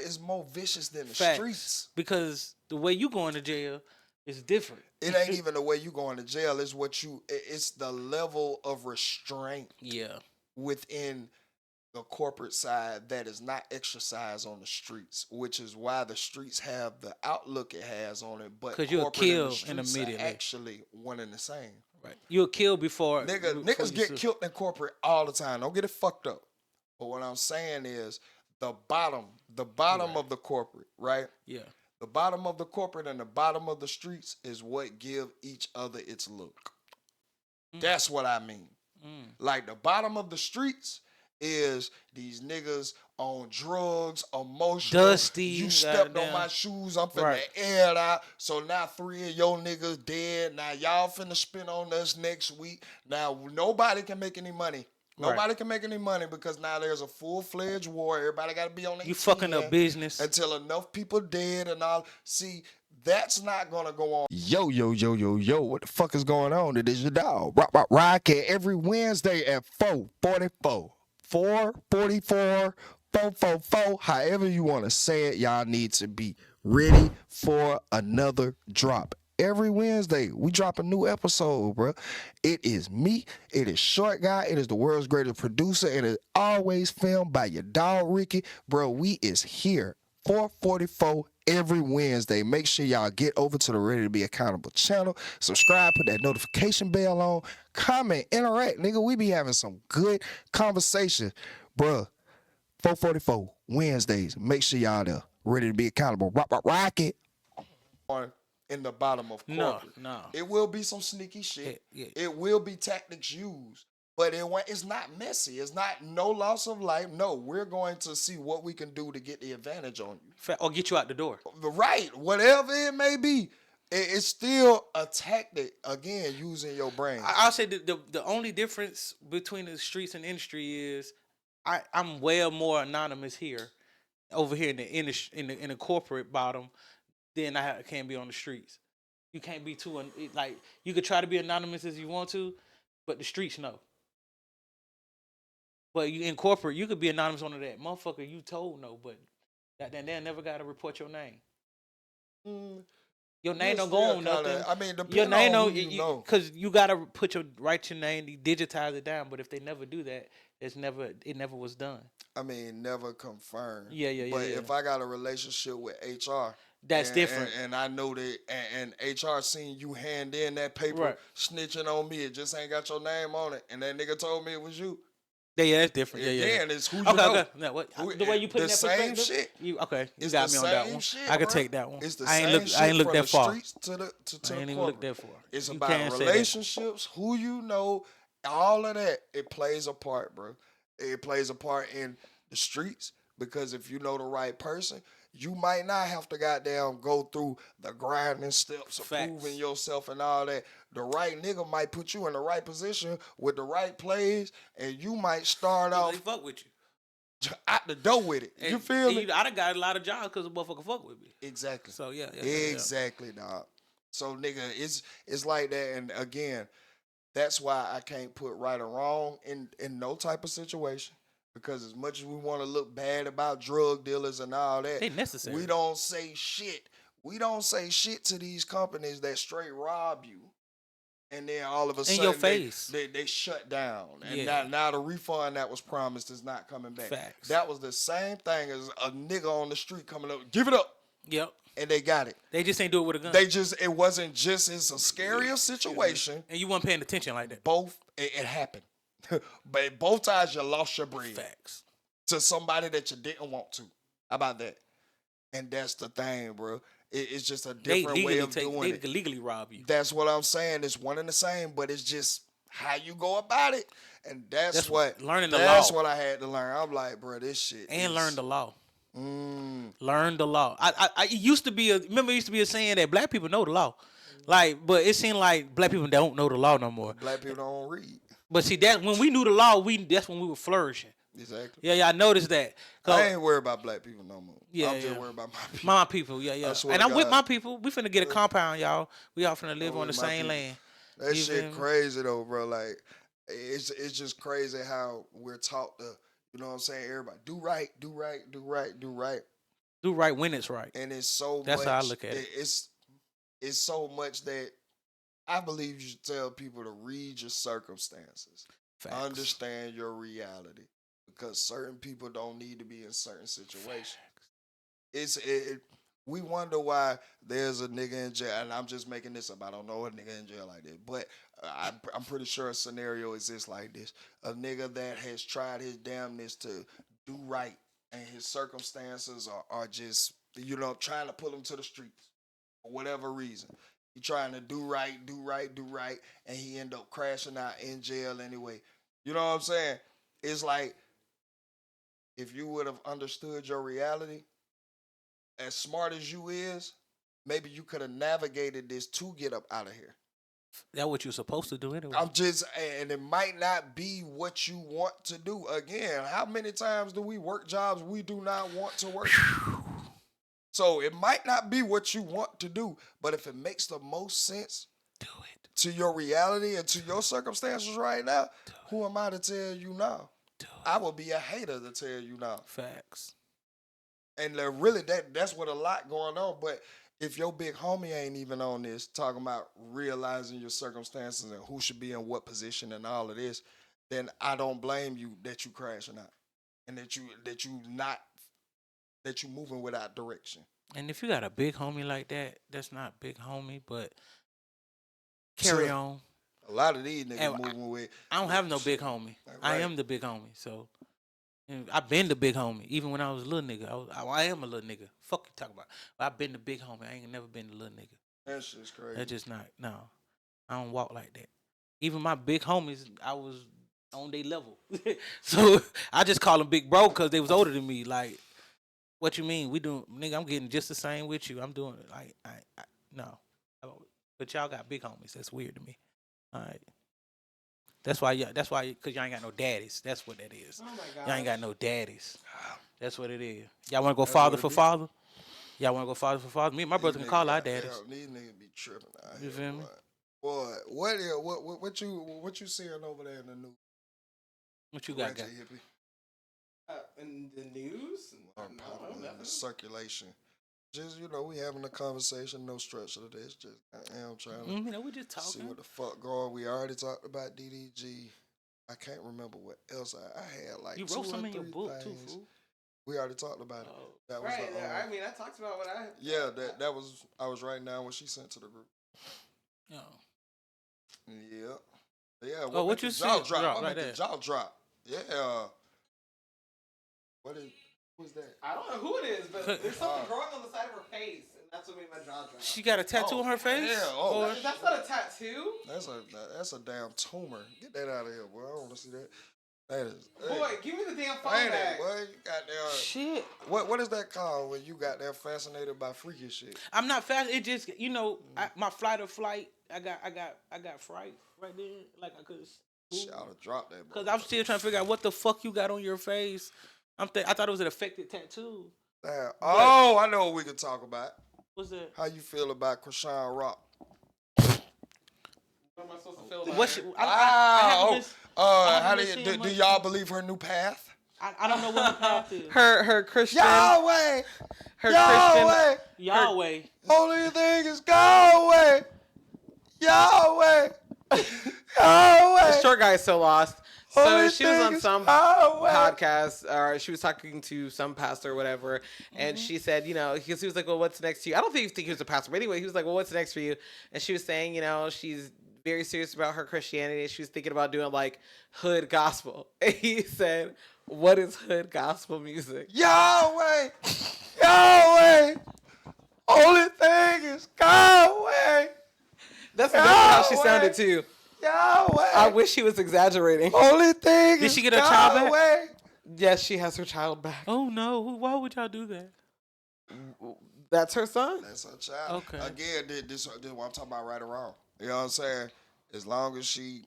is more vicious than the streets. Because the way you going to jail is different. It ain't even the way you going to jail. It's the level of restraint. Yeah. Within the corporate side that is not exercised on the streets, which is why the streets have the outlook it has on it. But because you'll kill immediately. Actually, one and the same. Right. You'll kill before. Niggas get killed in corporate all the time. Don't get it fucked up. But what I'm saying is the bottom of the corporate, right? Yeah. The bottom of the corporate and the bottom of the streets is what give each other its look. That's what I mean. Like the bottom of the streets is these niggas on drugs, emotional. Dusty. You stepped on my shoes, I'm finna air it out. So now 3 of your niggas dead. Now y'all finna spin on us next week. Now nobody can make any money. Nobody can make any money because now there's a full-fledged war. Everybody got to be on their You fucking up business. until enough people dead and all. See, that's not going to go on. Yo, what the fuck is going on? It is your dog. Rock every Wednesday at 4:44. 4:44, 4:44, however you want to say it, y'all need to be ready for another drop. Every Wednesday, we drop a new episode, bro. It is me. It is Short Guy. It is the world's greatest producer. And it's always filmed by your dog, Ricky. Bro, we is here. 4:44 every Wednesday. Make sure y'all get over to the Ready to Be Accountable channel. Subscribe, put that notification bell on. Comment, interact. Nigga, we be having some good conversation. Bro, 4:44 Wednesdays. Make sure y'all there. Ready to Be Accountable. Rock it. In the bottom of corporate. No. It will be some sneaky shit. Yeah. It will be tactics used. But it's not messy. It's not no loss of life. No, we're going to see what we can do to get the advantage on you. Or get you out the door. Right. Whatever it may be. It's still a tactic, again, using your brain. I'll say the only difference between the streets and industry is I'm way more anonymous over here in the corporate bottom than I can be on the streets. You can't be too like you could try to be anonymous as you want to, but the streets know. But you in corporate, you could be anonymous on that motherfucker you told no, but they never got to report your name. Your name don't go on nothing. I mean, your name on don't, who you know. Because you gotta write your name, you digitize it down. But if they never do that, it never was done. I mean, never confirmed. Yeah. But if I got a relationship with HR, that's different. And I know that, and HR seen you hand in that paper snitching on me, it just ain't got your name on it, and that nigga told me it was you. Yeah, that's different. Yeah. Again, it's who you know. Okay. Now, the way you put the that same perspective, shit. You it's got the me on that same one. Shit, I can bro. take that one. It's the I ain't same look that far. Streets to the I ain't even look that far. It's You about relationships, who you know, all of that. It plays a part, bro. It plays a part in the streets because if you know the right person, you might not have to goddamn go through the grinding steps of proving yourself and all that. The right nigga might put you in the right position with the right plays, and you might start off. They fuck with you. Out the door with it. You feel me? I done got a lot of jobs because a motherfucker fuck with me. Exactly. So yeah. Exactly, dog. So nigga, it's like that, and again, that's why I can't put right or wrong in no type of situation. Because as much as we want to look bad about drug dealers and all that, they necessary. We don't say shit. We don't say shit to these companies that straight rob you. And then all of a sudden, in your face. They shut down. And now the refund that was promised is not coming back. Facts. That was the same thing as a nigga on the street coming up, give it up. Yep. And they got it. They just ain't do it with a gun. It wasn't just, it's a scarier situation. And you weren't paying attention like that. It happened. But both times you lost your bread. Facts. To somebody that you didn't want to. How about that? And that's the thing, bro. It's just a different way of doing it. They legally rob you. That's what I'm saying. It's one and the same, but it's just how you go about it. And that's what learning the law. That's what I had to learn. I'm like, bro, this shit. And learn the law. Learn the law. It used to be a saying that black people know the law. Like, but it seemed like black people don't know the law no more. Black people don't read. But see, that when we knew the law, that's when we were flourishing. Exactly. Yeah, I noticed that. I ain't worried about black people no more. Yeah, I'm just worried about my people. My people, yeah. And I'm with my people. We finna get a compound, y'all. We all finna live on the same land. That shit crazy though, bro. Like, it's just crazy how we're taught to, you know what I'm saying? Everybody do right. Do right when it's right. And it's so That's how I look at it. It's so much that I believe you should tell people to read your circumstances. Facts. Understand your reality. Because certain people don't need to be in certain situations. We wonder why there's a nigga in jail, and I'm just making this up. I don't know a nigga in jail like this, but I'm pretty sure a scenario exists like this. A nigga that has tried his damnness to do right, and his circumstances are just trying to pull him to the streets for whatever reason. He trying to do right, and he end up crashing out in jail anyway. You know what I'm saying? It's like if you would have understood your reality, as smart as you is, maybe you could have navigated this to get up out of here. That's what you're supposed to do anyway. And it might not be what you want to do. Again, how many times do we work jobs we do not want to work? So it might not be what you want to do, but if it makes the most sense, do it. To your reality and to your circumstances right now, who am I to tell you now? I will be a hater to tell you now. Facts. And really, that's what a lot going on. But if your big homie ain't even on this, talking about realizing your circumstances and who should be in what position and all of this, then I don't blame you that you crashing out and that you moving without direction. And if you got a big homie like that, that's not big homie, but carry on. A lot of these niggas moving with. I don't have no big homie. Right. I am the big homie. So I've been the big homie. Even when I was a little nigga, I am a little nigga. Fuck you talking about. But I've been the big homie. I ain't never been the little nigga. That's just crazy. That's just not. No, I don't walk like that. Even my big homies, I was on their level. So I just call them big bro because they was older than me. Like, what you mean? We doing, nigga? I'm getting just the same with you. I'm doing it. Like, no. But y'all got big homies. That's weird to me. All right. That's why, because y'all ain't got no daddies. That's what that is. Oh my God. Y'all ain't got no daddies. That's what it is. Y'all want to go father for father? Y'all want to go father for father? Me and my brother can call our daddies. These niggas be tripping out here. You feel me? Boy, what you seeing over there in the news? What you got? In the news? In the circulation. Just, we having a conversation, no structure to this. Just, I am trying to we just talking. See what the fuck going. We already talked about DDG. I can't remember what else I had. Like, you wrote some in your book, too, fool. We already talked about it. That was right. I talked about what I... Yeah, that was... I was writing down what she sent to the group. Oh. Yeah. Yeah. What you said? Jaw drop. Yeah. Who's that? I don't know who it is, but there's something growing on the side of her face, and that's what made my jaw drop. She got a tattoo on her face? Yeah. That's not a tattoo. That's a damn tumor. Get that out of here, boy. I don't want to see that. That is. Boy, give me the damn phone back. Boy, you goddamn shit. What is that called when you got that fascinated by freaky shit? I'm not fascinated. It just my flight. I got fright right there. Like I could. Shit, I would have dropped that. Because I'm still trying to figure out what the fuck you got on your face. I thought it was an affected tattoo. I know what we could talk about. What's that? How you feel about Chrisean Rock? What am I supposed to feel about? How do y'all believe her new path? I don't know what her path is. Her Christian. Yahweh. Her Yahweh. Only thing is Yahweh. Yahweh. The short guy is so lost. So she was on some podcast, or she was talking to some pastor or whatever, and she said, because he was like, well, what's next to you? I don't think he was a pastor, but anyway, he was like, well, what's next for you? And she was saying, she's very serious about her Christianity. She was thinking about doing like hood gospel. And he said, what is hood gospel music? Yahweh! Yahweh! Only thing is Yahweh! That's exactly how she sounded too. Yahweh. I wish she was exaggerating. Only thing Did she get her child back? Yes, she has her child back. Oh no! Why would y'all do that? That's her son. That's her child. Okay. Again, this is what I'm talking about, right or wrong. You know what I'm saying? As long as she,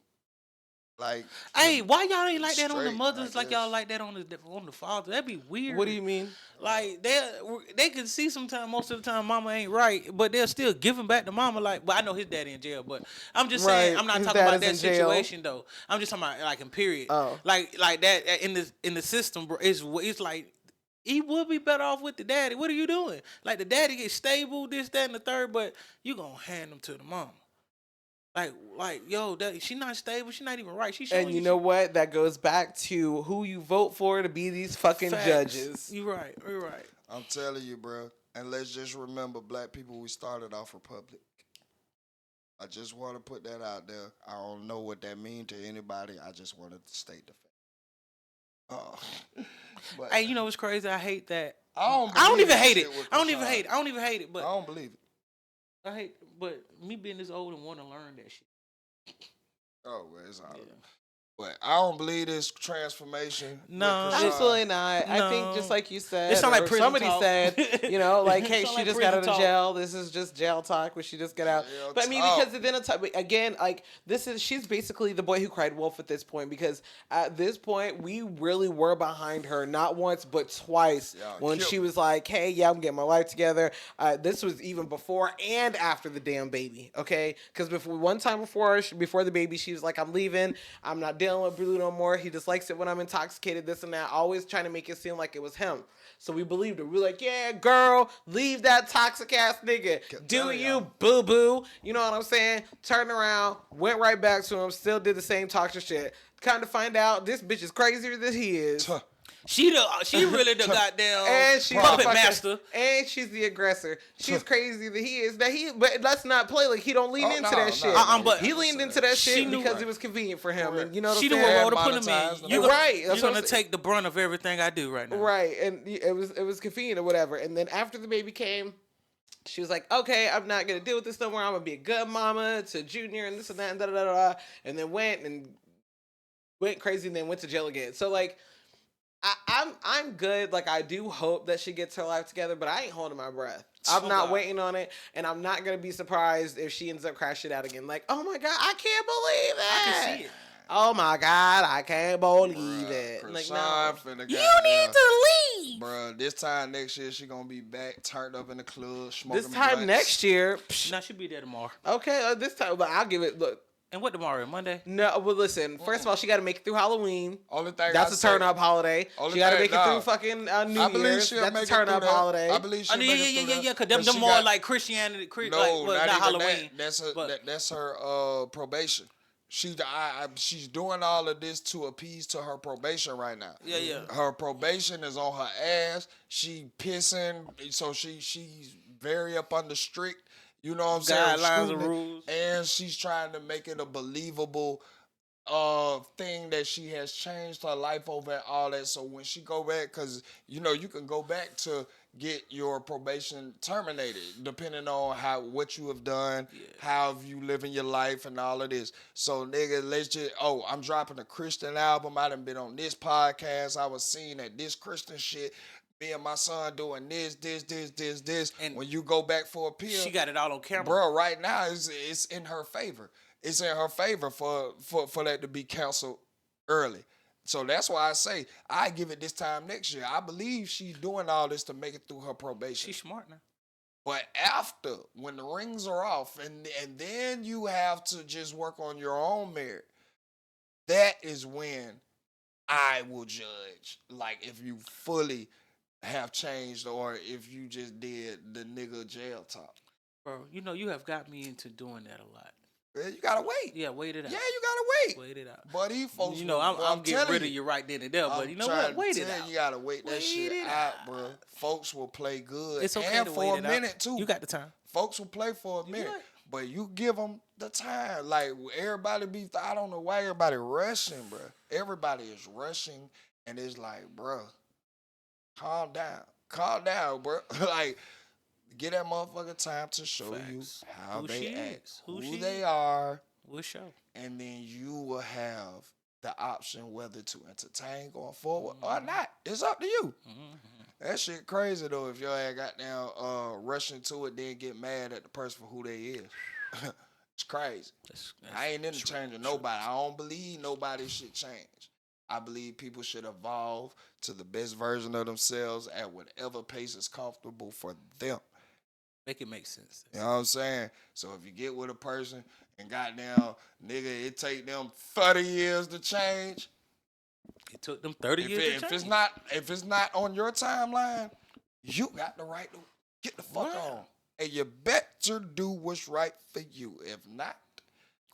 like. Hey, why y'all ain't like that on the mothers like y'all like that on the fathers? That'd be weird. What do you mean? Like they can see sometimes, most of the time, mama ain't right, but they're still giving back to mama. Like, but I know his daddy in jail, but I'm just saying, I'm not talking about that situation though. I'm just talking about like in period. Oh. Like that in the system, bro. It's like he would be better off with the daddy. What are you doing? Like the daddy gets stable, this, that, and the third, but you gonna hand him to the mama. Like, yo, she not stable. She not even right. And you know what? That goes back to who you vote for to be these fucking judges. You're right. I'm telling you, bro. And let's just remember, black people, we started off republic. I just want to put that out there. I don't know what that means to anybody. I just wanted to state the fact. Hey, you know what's crazy? I hate that I don't even hate it. I don't even hate it. But I don't believe it. But me being this old and want to learn that shit. Oh, well, it's all right. But I don't believe this transformation. No, absolutely not. No. I think just like you said, it sound like prison somebody talk. said, you know, like, hey, she like just got out of talk. jail. This is just jail talk, but she just got out. Jail but I mean, talk. because then again, like she's basically the boy who cried wolf at this point, because at this point we really were behind her, not once but twice, when she was like, hey, yeah, I'm getting my life together. This was even before and after the damn baby, okay? Because before the baby, she was like, I'm leaving. I'm not dealing with Blue no more. He just likes it when I'm intoxicated, this and that. Always trying to make it seem like it was him. So we believed her. We were like, yeah, girl, leave that toxic ass nigga. Do you, boo boo? You know what I'm saying? Turned around, went right back to him, still did the same toxic shit. Kind of find out this bitch is crazier than he is. She really the goddamn and she's puppet master. And she's the aggressor. She's crazy that he is. But let's not play like he don't lean into that shit. But he leaned into that shit because it was convenient for him. And you know what I'm saying? She the role to put him in. You're gonna take the brunt of everything I do right now. Right. And it was convenient or whatever. And then after the baby came, she was like, okay, I'm not gonna deal with this no more. I'm gonna be a good mama to Junior and this and that and da-da-da-da. And then went crazy and then went to jail again. So like I'm good. Like, I do hope that she gets her life together, but I ain't holding my breath. I'm not waiting on it, and I'm not gonna be surprised if she ends up crashing out again. Like, oh my god, I can't believe it. I can see it. Oh my god, I can't believe it. Like, no, you need to leave, bruh. This time next year, she gonna be back, turned up in the club, smoking. This time blunts. next year, nah, she'll be there tomorrow. Okay, this time, but I'll give it. Look. And what tomorrow? Monday? No, well, listen. First of all, she got to make it through Halloween. Only thing that's a turn-up holiday. She got to make it through fucking New Year's. That's a turn-up holiday. I believe she'll make it through that. Because them more like Christianity. No, not Halloween. That's her probation. She's doing all of this to appease to her probation right now. Yeah. Her probation is on her ass. She pissing, so she's very up under strict. You know what I'm saying? Guidelines and rules. And she's trying to make it a believable thing that she has changed her life over and all that. So when she go back, because, you know, you can go back to get your probation terminated depending on what you have done, how have you living your life and all of this. So, nigga, I'm dropping a Christian album. I done been on this podcast. I was seeing that this Christian shit. Me and my son doing this. And when you go back for appeal, she got it all on camera. Bro, right now it's in her favor. It's in her favor for that to be canceled early. So that's why I say I give it this time next year. I believe she's doing all this to make it through her probation. She's smart now. But after, when the rings are off, and then you have to just work on your own merit, that is when I will judge. Like, if you fully have changed or if you just did the nigga jail talk. Bro, you know, you have got me into doing that a lot. Yeah, you gotta wait. Yeah, wait it out. Yeah, you gotta wait. Wait it out. But these folks, you know, I'm getting rid of you right then and there. But you know what? Wait it out. You gotta wait that shit out, bro. Folks will play good. It's okay and to for wait a minute too. You got the time. Folks will play for a minute, but you give them the time. Like, everybody I don't know why everybody rushing, bro. Everybody is rushing, and it's like, bro, calm down, bro. Like, get that motherfucker time to show you how they act, who they are. We'll show. And then you will have the option whether to entertain going forward or not. It's up to you. That shit crazy, though, if your ass got down rushing to it, then get mad at the person for who they is. It's crazy. I ain't interchanging nobody. I don't believe nobody should change. I believe people should evolve to the best version of themselves at whatever pace is comfortable for them. Make it make sense. You know what I'm saying? So if you get with a person and goddamn, nigga, it take them 30 years to change. It took them 30 years to change. If it's not on your timeline, you got the right to get the fuck on. And you better do what's right for you. If not,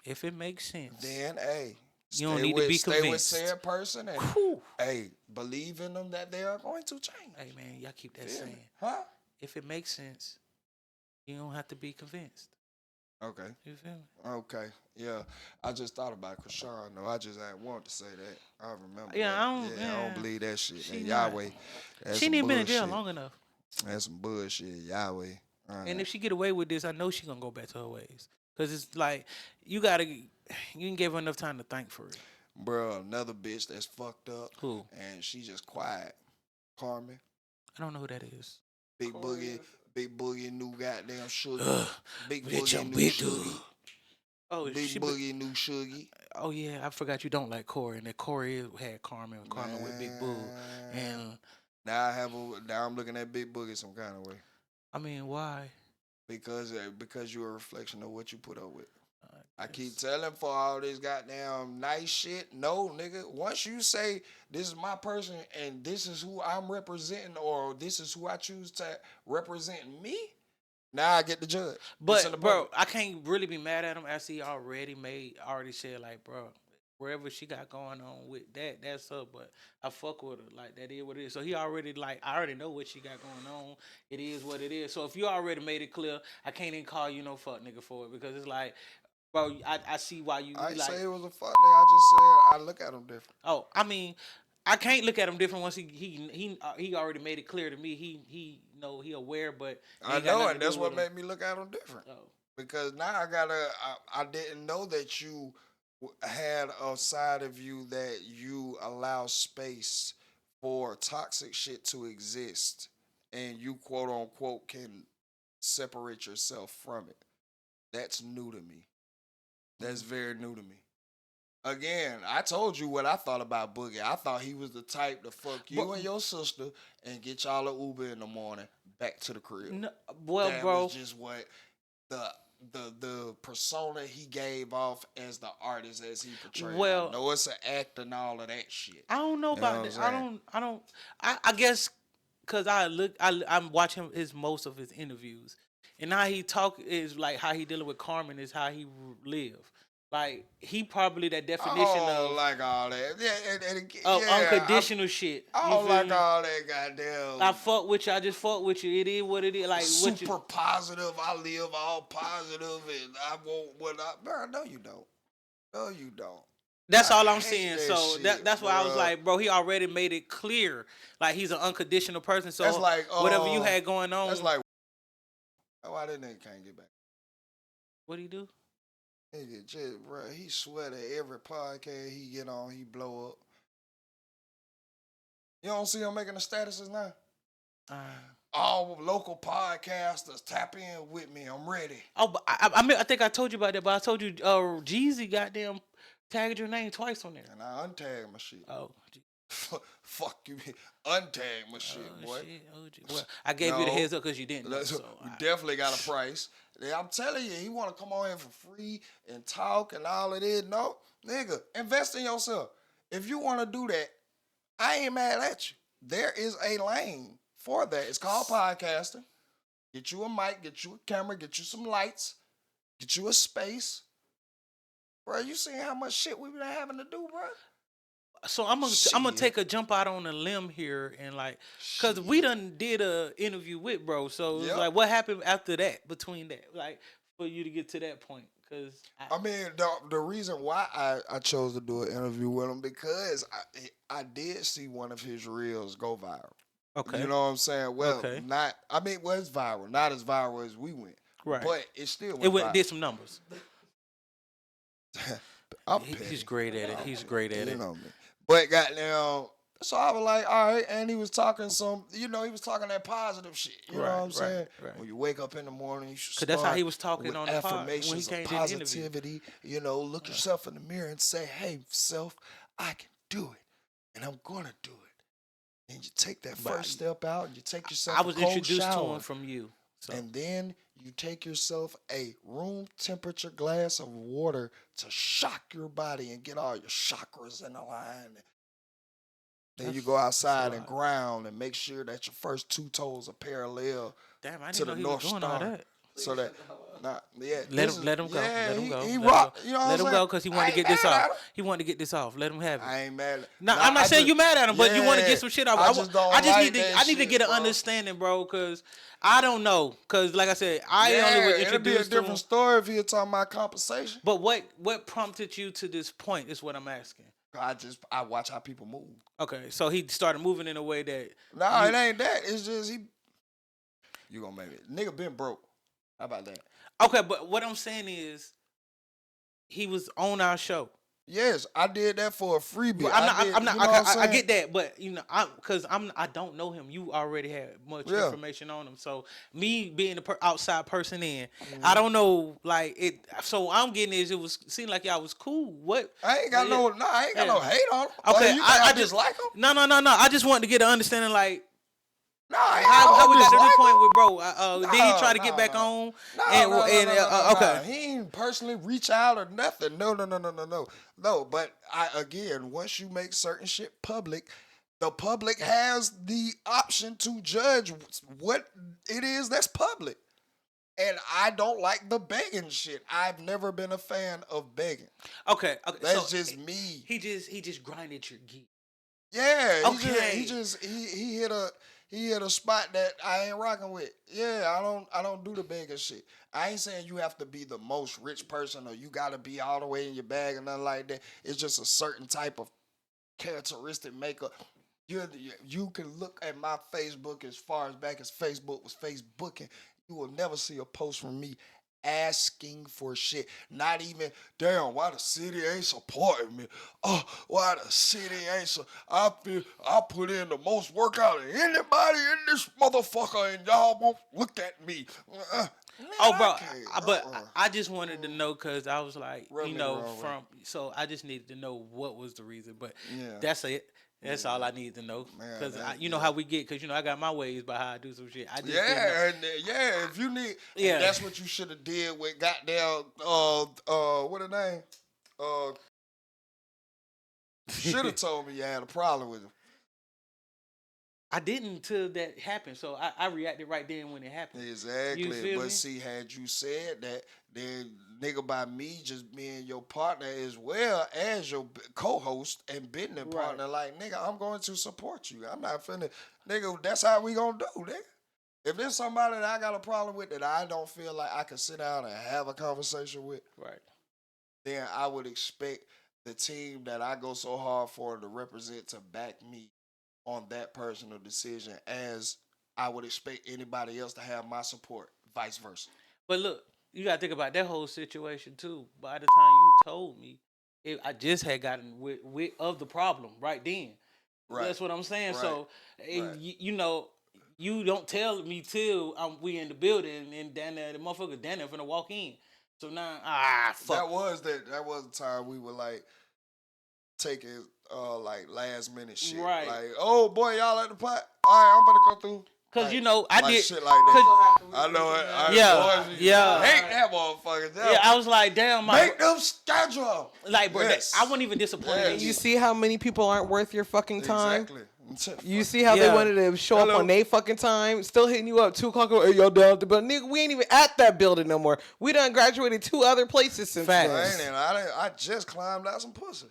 if it makes sense, then hey, you don't need to be convinced. Stay with said person and hey, believe in them that they are going to change. Hey man, y'all keep that saying. Huh? If it makes sense, you don't have to be convinced. Okay. You feel me? Okay. Yeah. I just thought about Chrisean, though. I just ain't want to say that. I remember Yeah, that. I don't. Yeah, I Yeah, don't believe that shit. she That not. Yahweh, that's She some ain't even been in jail bullshit. long enough. That's some bullshit. Yahweh. All And right. if she get away with this, I know she gonna go back to her ways. Cause it's like you gotta, you didn't give her enough time to think for it. Bro, another bitch that's fucked up Who? and she just quiet. Carmen. I don't know who that is. Big Boogie. Big Boogie new goddamn Sugar. Ugh, Big that young Boogie new big dude. Sugar. Oh, Big Boogie new Sugar. oh yeah, I forgot you don't like Corey, and that Corey had Carmen with Big Boo, and Now I'm looking at Big Boogie some kind of way. I mean, why? Because you're a reflection of what you put up with. I guess. keep telling for all this goddamn nice shit. No, nigga. Once you say this is my person and this is who I'm representing, or this is who I choose to represent me, now I get to judge. But bro, I can't really be mad at him as he already said like, bro, wherever she got going on with that, that's her. But I fuck with her. Like that is what it is. So he already I already know what she got going on. It is what it is. So if you already made it clear, I can't even call you no fuck nigga for it because it's like, bro, I see why you. I like, say it was a fuck nigga. I just said I look at him different. Oh, I mean, I can't look at him different once he already made it clear to me. He know he aware, but I know, and that's what made me look at him different. Oh. Because now I didn't know that you had a side of you that you allow space for toxic shit to exist, and you quote unquote can separate yourself from it. That's new to me. That's very new to me. Again, I told you what I thought about Boogie. I thought he was the type to fuck you and your sister and get y'all an Uber in the morning back to the crib. No, well, that bro, was just what the persona he gave off as the artist as he portrayed. Well, I know it's an act and all of that shit. I don't know about that. I guess because I'm watching most of his interviews, and how he talk is like how he dealing with Carmen is how he live. Like he probably that definition of like all that, unconditional shit. I don't like all that goddamn. I fuck with you. I just fuck with you. It is what it is. Like super positive. I live all positive, and I want what I. Bro, no, you don't. No, you don't. That's all I'm saying. That so shit, that's why I was like, bro, he already made it clear. Like he's an unconditional person. So that's like whatever you had going on. That's like why that nigga can't get back. What do you do? Nigga, just bro, he swear that every podcast he get on, he blow up. You don't see him making the statuses now? All local podcasters tap in with me. I'm ready. Oh, but I think I told you about that, but I told you Jeezy goddamn tagged your name twice on there. And I untagged my shit. Oh. Fuck you, untag my shit, boy. Shit. Well, I gave you the heads up because you didn't know. So you definitely got a price. I'm telling you, he want to come on here for free and talk and all of this. No, nigga, invest in yourself. If you want to do that, I ain't mad at you. There is a lane for that. It's called podcasting. Get you a mic, get you a camera, get you some lights, get you a space. Bro, you seen how much shit we've been having to do, bro? So I'm gonna take a jump out on a limb here and like, cause we done did a interview with bro. So it's like, what happened after that? Between that, like, for you to get to that point? Cause I mean, the reason why I chose to do an interview with him because I did see one of his reels go viral. Okay, you know what I'm saying? Well, it's viral, not as viral as we went, right? But it still did some numbers. He's great at it. He's great at it. You know me. But goddamn, so I was like, all right, and he was talking he was talking that positive shit. You know what I'm saying? Right. When you wake up in the morning, you should start that's how he was talking with on the affirmations pod when he of came positivity. Look yourself in the mirror and say, hey, self, I can do it. And I'm going to do it. And you take that first step out and you take yourself I was a cold introduced shower, to him from you. So. And then you take yourself a room temperature glass of water to shock your body and get all your chakras in a line. Then you go outside and ground and make sure that your first two toes are parallel Damn, I to didn't the know he North was doing Star. all that. So that Nah, yeah. Let him go. Yeah, Let him go. He rock. You know what I'm saying? Let him go because he wanted to get this off. He wanted to get this off. Let him have it. I ain't mad. No, I'm not saying you mad at him, but you want to get some shit off. I just don't I just like need to. that I need to shit, get an bro. understanding, bro, because I don't know. Because like I said, I only was it'd be a introduced to him. different story if you're talking about compensation. But what prompted you to this point is what I'm asking. I watch how people move. Okay, so he started moving in a way that. Nah, it ain't that. It's just you gonna make it. Nigga been broke. How about that? Okay, but what I'm saying is, he was on our show. Yes, I did that for a freebie. But I'm not. I get that, but I don't know him. You already had much information on him, so me being the outside person I don't know like it. So I'm getting is it seemed like y'all was cool. What? I ain't got no hate on him. Okay, I just like him. No. I just wanted to get an understanding like. No, how we got to this point with bro? Did he try to get back on? No. Okay. He ain't personally reach out or nothing. No. But once you make certain shit public, the public has the option to judge what it is that's public. And I don't like the begging shit. I've never been a fan of begging. Okay. That's just me. He just grinded your geek. Yeah. Okay. He hit a spot that I ain't rocking with. Yeah, I don't do the begging shit. I ain't saying you have to be the most rich person or you gotta be all the way in your bag or nothing like that. It's just a certain type of characteristic makeup. You can look at my Facebook as far as back as Facebook was Facebooking. You will never see a post from me asking for shit. Not even, damn, why the city ain't supporting me? Oh, why the city ain't I feel I put in the most work out of anybody in this motherfucker and y'all won't look at me. I just wanted to know because I was like, so I just needed to know what was the reason. But that's it. That's all I need to know. Because you know how we get, because I got my ways by how I do some shit. I just if you need, that's what you should have did with goddamn, what her name? Should have told me you had a problem with him. I didn't until that happened, so I reacted right then when it happened. Exactly, but see, had you said that, then nigga, by me just being your partner as well as your co-host and business partner, like nigga, I'm going to support you. I'm not finna, nigga. That's how we gonna do, nigga. If there's somebody that I got a problem with that I don't feel like I can sit down and have a conversation with, then I would expect the team that I go so hard for to represent to back me on that personal decision, as I would expect anybody else to have my support, vice versa. But look, you gotta think about that whole situation too. By the time you told me, I just had gotten with of the problem right then. Right. That's what I'm saying. Right. So, you don't tell me till we in the building and down there, the motherfucker down there finna walk in. So now, fuck. That was the time we were like taking like last minute shit. Right. Like, oh boy, y'all at the pot. All right, I'm gonna go through. Cause like, I did shit like that. I know it. I hate that motherfucker. Yeah, I was like, damn, make them schedule. Like, bro, I wasn't even disappointed. You see how many people aren't worth your fucking time? Exactly. You see how they wanted to show up on their fucking time, still hitting you up 2 o'clock. Hey, y'all down at the building? Nigga, we ain't even at that building no more. We done graduated 2 other places since then. I just climbed out some pussy.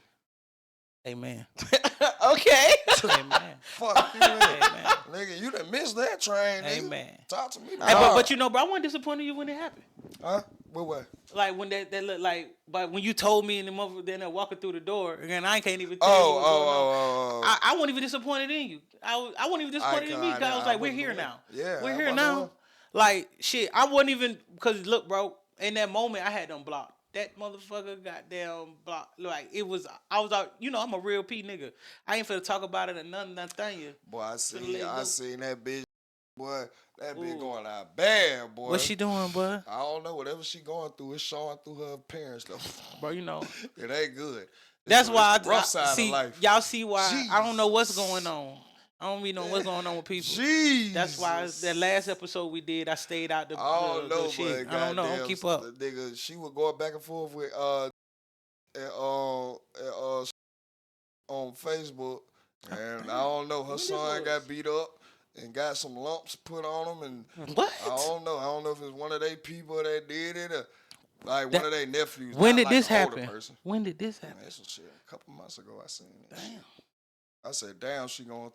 Amen. Okay. Amen. Fuck you, man. Nigga, you done missed that train. Amen. Talk to me. Hey, but bro, I wasn't disappointed in you when it happened. Huh? What? Like when that looked like, but when you told me and the mother then they're walking through the door, and I can't even tell you what's going on. I wasn't even disappointed in you. I wasn't even disappointed in me because I was like, we're here now. Yeah, we're here now. Like shit, I wasn't even because look, bro, in that moment I had them blocked. That motherfucker goddamn blocked. Like I was out. I'm a real P nigga. I ain't finna talk about it or nothing. Boy, I seen that bitch. Boy, that bitch going out bad, boy. What she doing, boy? I don't know. Whatever she going through, it's showing through her parents though. Bro, it ain't good. That's why rough side see of life. Y'all see why I don't know what's going on. I don't even know what's going on with people. Jeez. That's why that last episode we did, I stayed out the shit. I don't know. I don't keep up. Nigga, she was going back and forth with on Facebook, and I don't know. Her son got beat up and got some lumps put on them. And What? I don't know. I don't know if it's one of their people that did it or like one of their nephews. When did not like this an older happen? person. When did this happen? Man, some shit. A couple months ago, I seen it. Damn. I said, damn, she going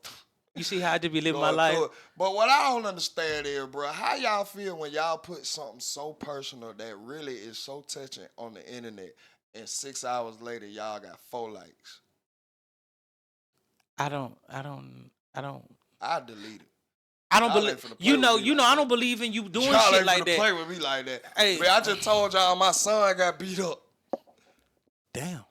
You see how I just be living my going life? through it. But what I don't understand is, bro, how y'all feel when y'all put something so personal that really is so touching on the internet, and 6 hours later y'all got 4 likes? I don't. I delete it. I don't Y'all believe. ain't finna play You with know. me You like know. I that. don't believe in you doing Y'all shit ain't like finna that. play with me like that. Hey. Man, I just told y'all my son got beat up. Damn.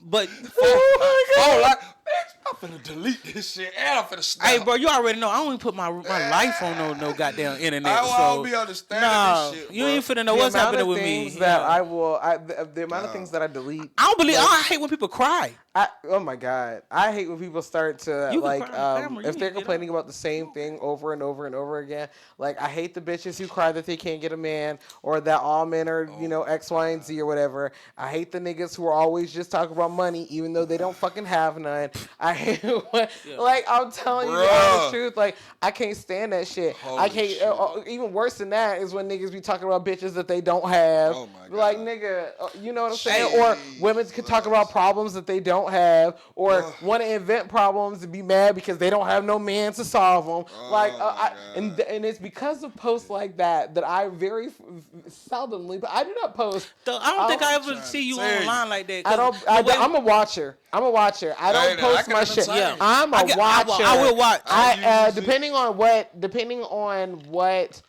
But Oh, like, bitch, I'm finna delete this shit and I'm finna snap. hey, bro, you already know I don't even put my life on no goddamn internet. I so won't be understanding this shit, you bro. ain't finna know The what's amount happening of with things me. that Yeah. the amount of things that I delete. I don't believe. I hate when people cry. Oh my god, I hate when people start to You can like cry on camera, you if they're can get complaining about the same thing over and over and over again. Like I hate the bitches who cry that they can't get a man or that all men are X, Y, and Z or whatever. I hate the niggas who are always just talking about money even though they don't fucking have none. I hate like I'm telling you the honest truth. Like I can't stand that shit. I can't. Even worse than that is when niggas be talking about bitches that they don't have. Oh my God. Like nigga, you know what I'm saying? Or women could talk about problems that they don't have, or want to invent problems and be mad because they don't have no man to solve them. And it's because of posts like that I very seldomly, but I do not post. I don't think I ever see you online like that. I'm a watcher. I don't post my shit. Yeah. I'm a watcher. I will watch. Depending on what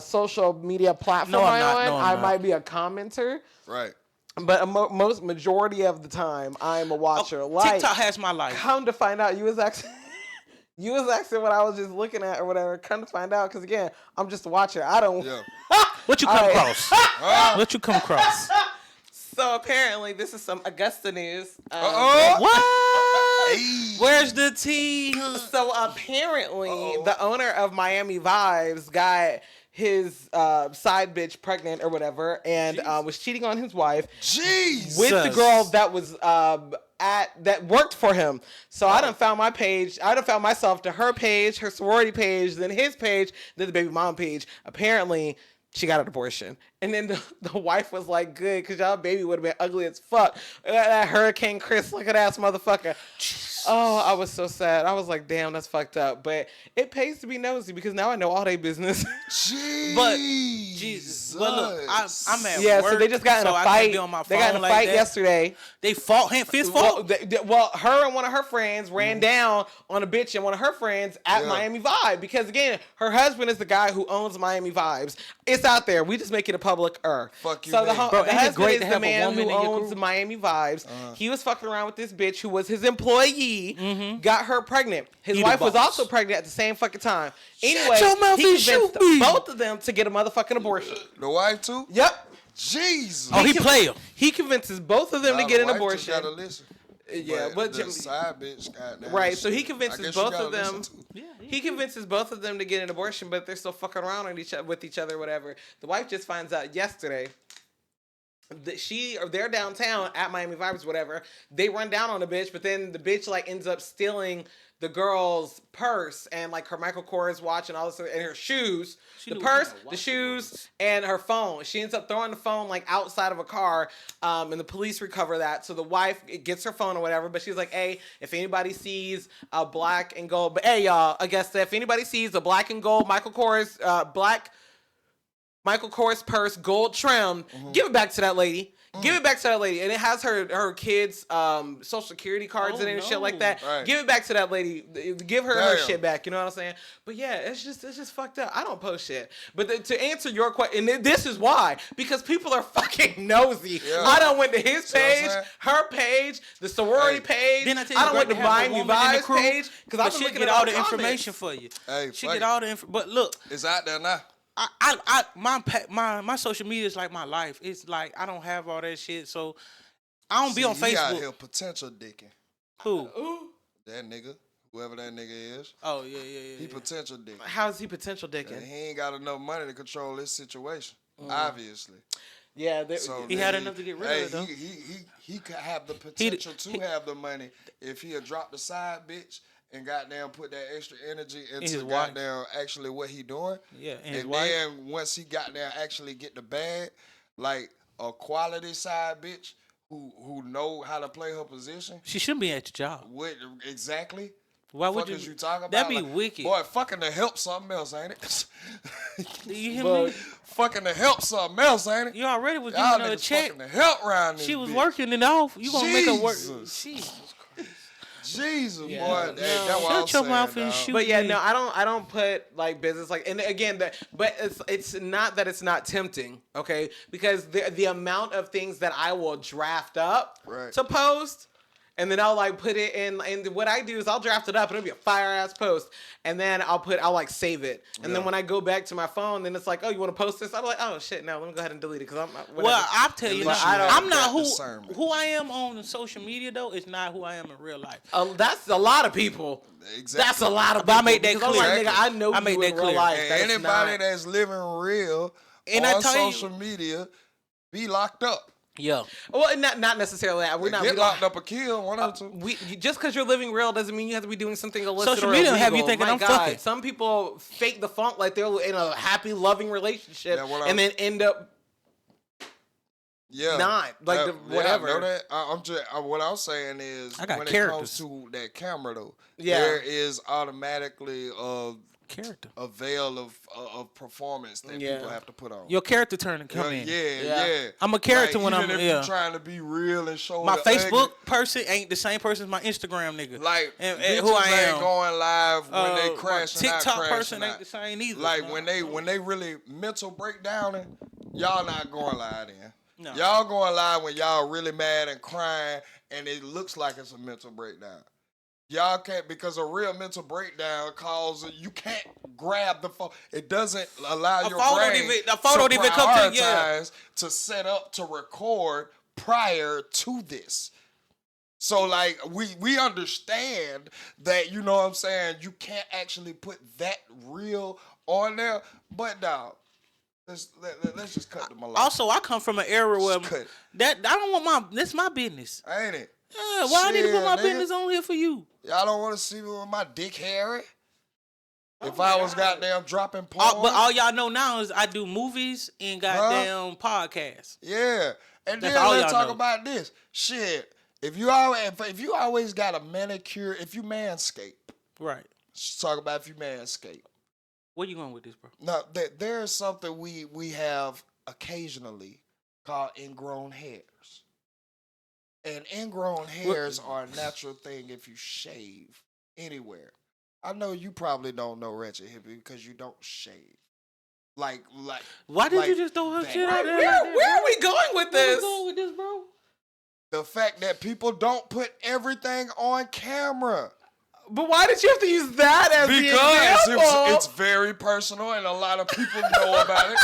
social media platform I might be a commenter. Right. But most majority of the time, I'm a watcher. TikTok has my life. Come to find out, you was asking what I was just looking at or whatever. Come to find out, because again, I'm just a watcher. I don't. Yeah. What you come across? What you come across? So apparently, this is some Augusta news. What? Hey. Where's the tea? So apparently, the owner of Miami Vibes got his side bitch pregnant or whatever, and was cheating on his wife with the girl that was that worked for him. So I done found my page. I done found myself to her page, her sorority page, then his page, then the baby mom page. Apparently, she got an abortion. And then the wife was like, good, because y'all baby would have been ugly as fuck. That Hurricane Chris looking ass motherfucker. Oh, I was so sad. I was like, damn, that's fucked up. But it pays to be nosy because now I know all their business. But Jesus. But look, I'm at work. Yeah, so they just got in a fight. They got in a fight yesterday. They fought. Fist fought? Well, her and one of her friends ran down on a bitch and one of her friends at Miami Vibe. Because, again, her husband is the guy who owns Miami Vibes. It's out there. We just make it a public Fuck you, so the husband is the man who owns the Miami Vibes. He was fucking around with this bitch who was his employee, got her pregnant. His wife was also pregnant at the same fucking time. Anyway, he convinced both of them to get a motherfucking abortion. The wife too? Yep. Jesus. Oh, he play him. He convinces both of them to get an abortion. Gotta listen. Yeah, but the side bitch got right. So he convinces both of them. Yeah, he convinces both of them to get an abortion, but they're still fucking around on with each other, whatever. The wife just finds out yesterday that they're downtown at Miami Vibes, whatever. They run down on the bitch, but then the bitch like ends up stealing the girl's purse and like her Michael Kors watch and all this, and her shoes, the purse, the shoes, and her phone. She ends up throwing the phone like outside of a car, and the police recover that. So the wife gets her phone or whatever, but she's like, hey, if anybody sees a black and gold, but hey y'all, I guess if anybody sees a black and gold Michael Kors, Michael Kors purse, gold trim, give it back to that lady. Give it back to that lady. And it has her kids' social security cards in it and shit like that. Right. Give it back to that lady. Give her her shit back. You know what I'm saying? But yeah, it's just fucked up. I don't post shit. But to answer your question, and this is why. Because people are fucking nosy. Yeah. I done went to his page, her page, the sorority page. Then I done went to Miami Vibes page. Because I'm she looking get at all the comments. information for you. Hey, she get all the info. But look. It's out there now. My social media is like my life. It's like I don't have all that shit, so I don't be on Facebook. He out here potential dicking. Who? That nigga. Whoever that nigga is. Oh yeah. He potential dicking. How is he potential dicking? He ain't got enough money to control this situation. Obviously. Yeah, he had enough to get rid of it though. He could have the potential to have the money if he'll drop the side bitch and goddamn put that extra energy his into wife. goddamn actually what he doing. Yeah, and his And wife. then once he got there, actually get the bag, like a quality side bitch who know how to play her position. She shouldn't be at your job. What exactly? Why would Fuck you? is you talking about? That'd be Like, wicked. Boy, fucking to help something else, ain't it? Do you hear But- me? Fucking to help something else, ain't it? You already was Y'all giving her a niggas check. fucking to help around this She was bitch. working it off. You gonna make her work? Jesus. Jesus Christ. Jesus, Yeah. boy. No. That's what I'm Shut your saying, mouth and dog. shoot. But yeah, me. no, I don't put like business like, and again, but it's not that it's not tempting, okay? Because the amount of things that I will draft up Right. to post, and then I'll like put it in, and what I do is I'll draft it up, and it'll be a fire ass post, and then I'll like save it, and then when I go back to my phone, then it's like, oh, you want to post this? I'm like, oh shit, no, let me go ahead and delete it because I'm. Whatever. Well, I'll tell you, least now, you have I'm not that discernment. who I am on social media though. Is not who I am in real life. That's a lot of people. Exactly. That's a lot of But people. I make that because I'm like, clear. nigga, I know I you make in that real clear. life. And that it's anybody not- that's living real And I on tell you- social media be locked up. Yeah. Well, not necessarily that. We're not. Get We don't, locked up or killed, one or two. just because you're living real doesn't mean you have to be doing something illicit Social or media illegal. have you thinking My I'm God, fucking. some people fake the funk like they're in a happy, loving relationship, Yeah, what and then end up Yeah, not like Yeah, the, whatever. I know that. I'm just what I'm saying is I got when characters. it comes to that camera though, Yeah. there is automatically Character. a veil of performance that Yeah. people have to put on. Your character turn and come yeah, in. yeah. I'm a character when even I'm- if yeah. you're trying to be real and show My the Facebook ugly, person ain't the same person as my Instagram nigga. like and bitches who I ain't am. going live when they My crashing out, TikTok crashing person out. ain't the same either. Like No. when they really mental breakdowning, y'all not going live then. No. Y'all going live when y'all really mad and crying and it looks like it's a mental breakdown. Y'all can't, because a real mental breakdown causes you can't grab the phone. It doesn't allow your phone don't brain even- the phone don't to even come to- yeah. prioritize to set up to record prior to this. So like we understand that, you know what I'm saying, you can't actually put that real on there, but dog, let's just cut them along. Also, I come from an era where Just cut it. that I don't want this my business. Ain't it? Yeah, why I need to put my Shit, nigga. business on here for you? Y'all don't want to see me with my dick hairy? If I was goddamn dropping porn. But all y'all know now is I do movies and goddamn podcasts. Yeah. And That's then all let's y'all talk know. about this. Shit. If you always got a manicure, if you manscape, Right. let's talk about if you manscape. Where you going with this, bro? Now, there is something we have occasionally called ingrown hairs. And ingrown hairs are a natural thing if you shave anywhere. I know you probably don't know Ratchet Hippie because you don't shave. Like Why did like you just throw her that. shit out there? Where are we going with Where this? we going with this, bro? the fact that people don't put everything on camera. But why did you have to use that as the Because example? it's very personal and a lot of people know about it.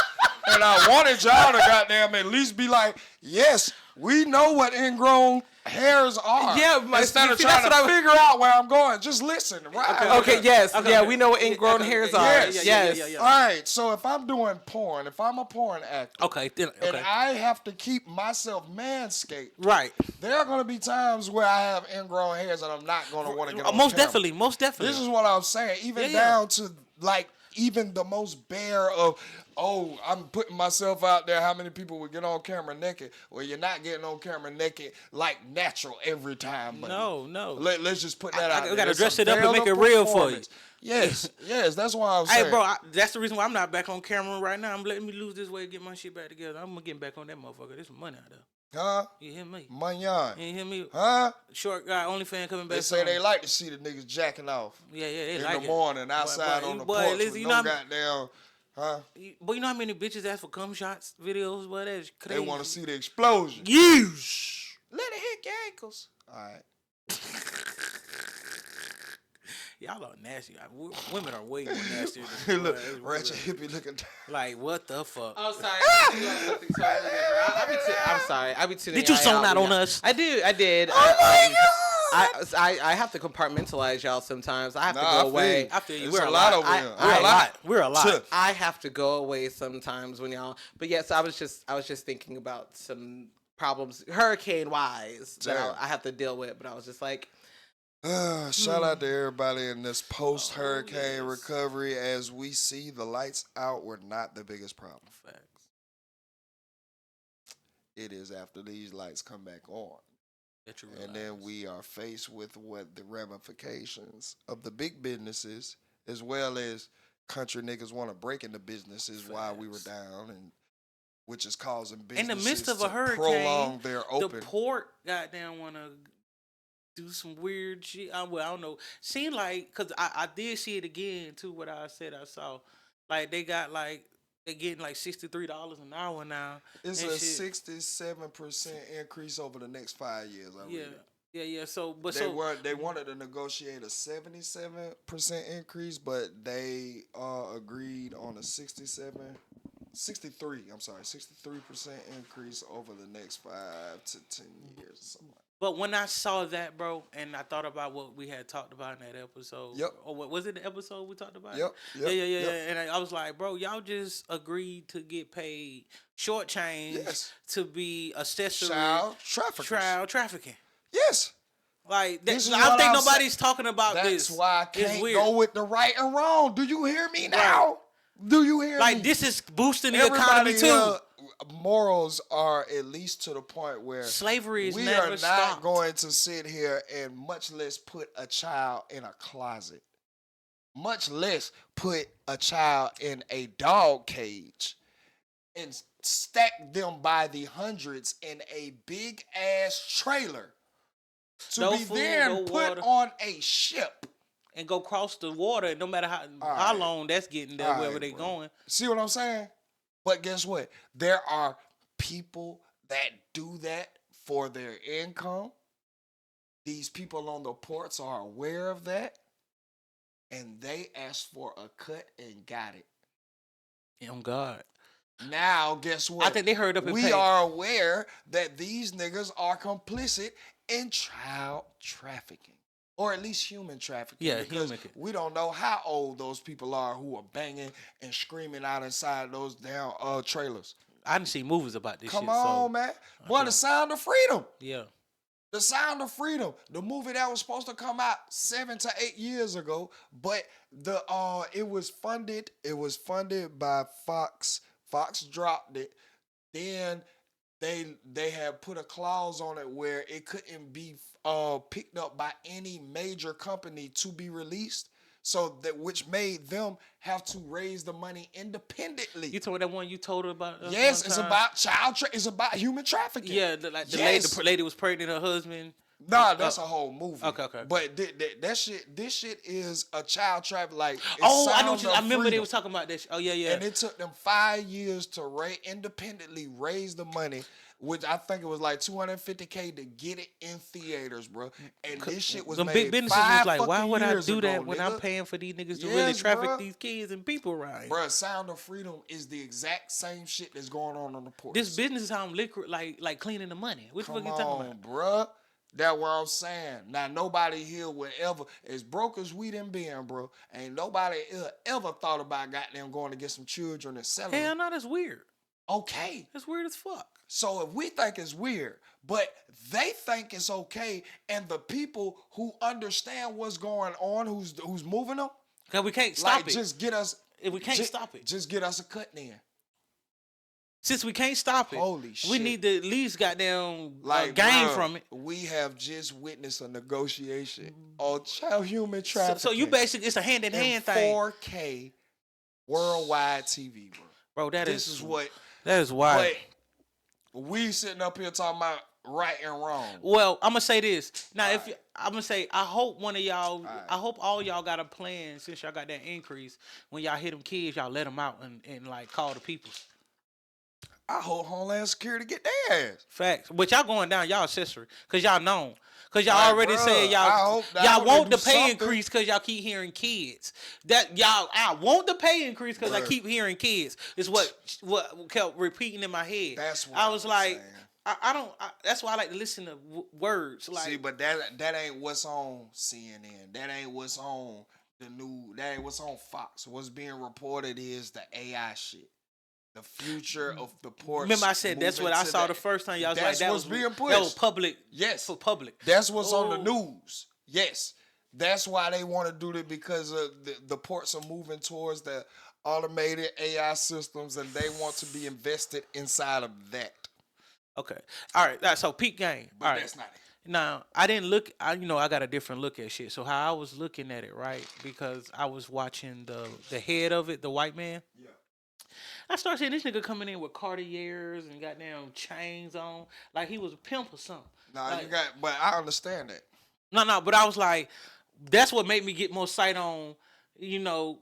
And I wanted y'all to goddamn at least be like, yes, we know what ingrown hairs are. Yeah, instead of see, trying that's to what I was- figure out where I'm going, just listen. Right? Okay, yes, Okay, yeah, okay. we know what ingrown hairs are. Yes. Yes. All right, so if I'm doing porn, if I'm a porn actor, Okay, then, and okay. I have to keep myself manscaped, Right. there are going to be times where I have ingrown hairs and I'm not going to want to get on Most camera. definitely, most definitely. This is what I'm saying. Even Yeah. down to like even the most bare of, oh, I'm putting myself out there. How many people would get on camera naked? Well, you're not getting on camera naked like natural every time. Buddy. No. Let's just put that out. I there. gotta It's dress a it up and veiled make it real for you. performance. Yes, that's why I'm saying. Hey, bro, that's the reason why I'm not back on camera right now. I'm letting me lose this way, get my shit back together. I'm gonna get back on that motherfucker. There's some money out there. Huh? You hear me? Manyan. You hear me? Huh? Short guy, OnlyFans coming back. They say soon. they like to see the niggas jacking off Yeah, they in like the it. morning outside Boy, on the boy, porch listen, with you no know goddamn, huh? But you know how many bitches ask for cum shots videos? Boy, that's They crazy. want to see the explosion. Yeesh. Let it hit your ankles. All right. Y'all are nasty. Women are way more nasty than Look, boy, it's ratchet really- hippie looking. Like, what the fuck? Oh, sorry. I'm sorry. I be tuning Did you y'all zone out when on y'all- us? I did. Oh my I have to compartmentalize y'all sometimes. I have to Nah, I go away. I feel you. There's We're a lot of I- women. I- We're a lot. We're a lot. I have to go away sometimes when y'all. But yes, I was just thinking about some problems, hurricane wise, that Damn. I have to deal with. But I was just like, Shout out to everybody in this post-hurricane recovery. As we see, the lights out were not the biggest problem. Facts. It is after these lights come back on. And then we are faced with what the ramifications of the big businesses, as well as country niggas want to break into businesses while we were down, and which is causing businesses in the midst of a hurricane, prolong their open. The port goddamn want to do some weird shit. Well, I don't know. Seemed like, because I did see it again too. What I said I saw, like they got like they're getting like $63 an hour now. It's a 67% increase over the next 5 years. Yeah. So, but they wanted to negotiate a 77% increase, but they agreed on a 63% increase over the next 5 to 10 years or something like that. But when I saw that, bro, and I thought about what we had talked about in that episode. Yep. Or what was it, the episode we talked about? Yep. Yeah. And I was like, bro, y'all just agreed to get paid short change to be accessory child trafficking. Yes. Like, I don't think nobody's talking about this. That's why I can't go with the right and wrong. Do you hear me now? Right. Do you hear me? Like, this is boosting the economy too. Morals are at least to the point where slavery is we never are not stopped. Going to sit here and much less put a child in a closet, much less put a child in a dog cage and stack them by the hundreds in a big ass trailer to be then put on a ship and go cross the water, and no matter how long that's getting there, wherever they going. See what I'm saying? But guess what? There are people that do that for their income. These people on the ports are aware of that, and they asked for a cut and got it. Oh God! Now, guess what? I think they heard up and we are aware that these niggas are complicit in child trafficking. Or at least human trafficking. Yeah, because we don't know how old those people are who are banging and screaming out inside those damn trailers. I didn't see movies about this shit. Come on, man. Boy, The Sound of Freedom. Yeah. The Sound of Freedom. The movie that was supposed to come out 7 to 8 years ago, but it was funded by Fox. Fox dropped it. Then they had put a clause on it where it couldn't be picked up by any major company to be released, so that which made them have to raise the money independently. You told that one you told her about? Yes, it's about it's about human trafficking. Yeah, the lady was pregnant, her husband. Nah, that's a whole movie. Okay. But this shit is a child traffic. Like, I know. I remember they was talking about this. Oh yeah. And it took them 5 years to independently raise the money, which I think it was like $250K to get it in theaters, bro. And this shit was made big businesses 5 was like, why would I do that ago, when nigga? I'm paying for these niggas to really traffic these kids and people around? Bro, Sound of Freedom is the exact same shit that's going on the ports. This business is how I'm like cleaning the money. Which fuck you talking about, bro? That's what I'm saying. Now, nobody here would ever, as broke as we done been, bro, ain't nobody ever thought about goddamn going to get some children and selling them. Hell no, that's weird. Okay. That's weird as fuck. So if we think it's weird, but they think it's okay, and the people who understand what's going on, who's moving them, because we can't stop it. Just get us. If we can't stop it, just get us a cut then. Since we can't stop it, holy shit, we need to at least goddamn gain from it. We have just witnessed a negotiation on child human trafficking. So you basically, it's a hand in hand thing. 4K worldwide TV, bro. Bro, this is what. That is wild. But we sitting up here talking about right and wrong. Well, I'm gonna say this now. I'm gonna say, I hope one of y'all, I hope all y'all got a plan since y'all got that increase. When y'all hit them kids, y'all let them out and like call the people. I hope Homeland Security get their ass. Facts. But y'all going down, y'all accessory. Because y'all known. Because y'all already said y'all want the pay increase because y'all keep hearing kids. I want the pay increase because I keep hearing kids. Is what kept repeating in my head. That's what I was like, I don't. That's why I like to listen to words. Like, see, but that ain't what's on CNN. That ain't what's on the new. That ain't what's on Fox. What's being reported is the AI shit. The future of the ports. Remember, I said that's what I saw the first time. Y'all was like, that was being pushed. That was public. Yes, for public. That's what's on the news. Yes, that's why they want to do it, because the ports are moving towards the automated AI systems, and they want to be invested inside of that. Okay. All right. So peak game. But all right. that's not it. Now, I didn't look. I got a different look at shit. So how I was looking at it, right? Because I was watching the head of it, the white man. Yeah. I started seeing this nigga coming in with Cartiers and goddamn chains on, like he was a pimp or something. Nah, like, you got, but I understand that. No, but I was like, that's what made me get more sight on,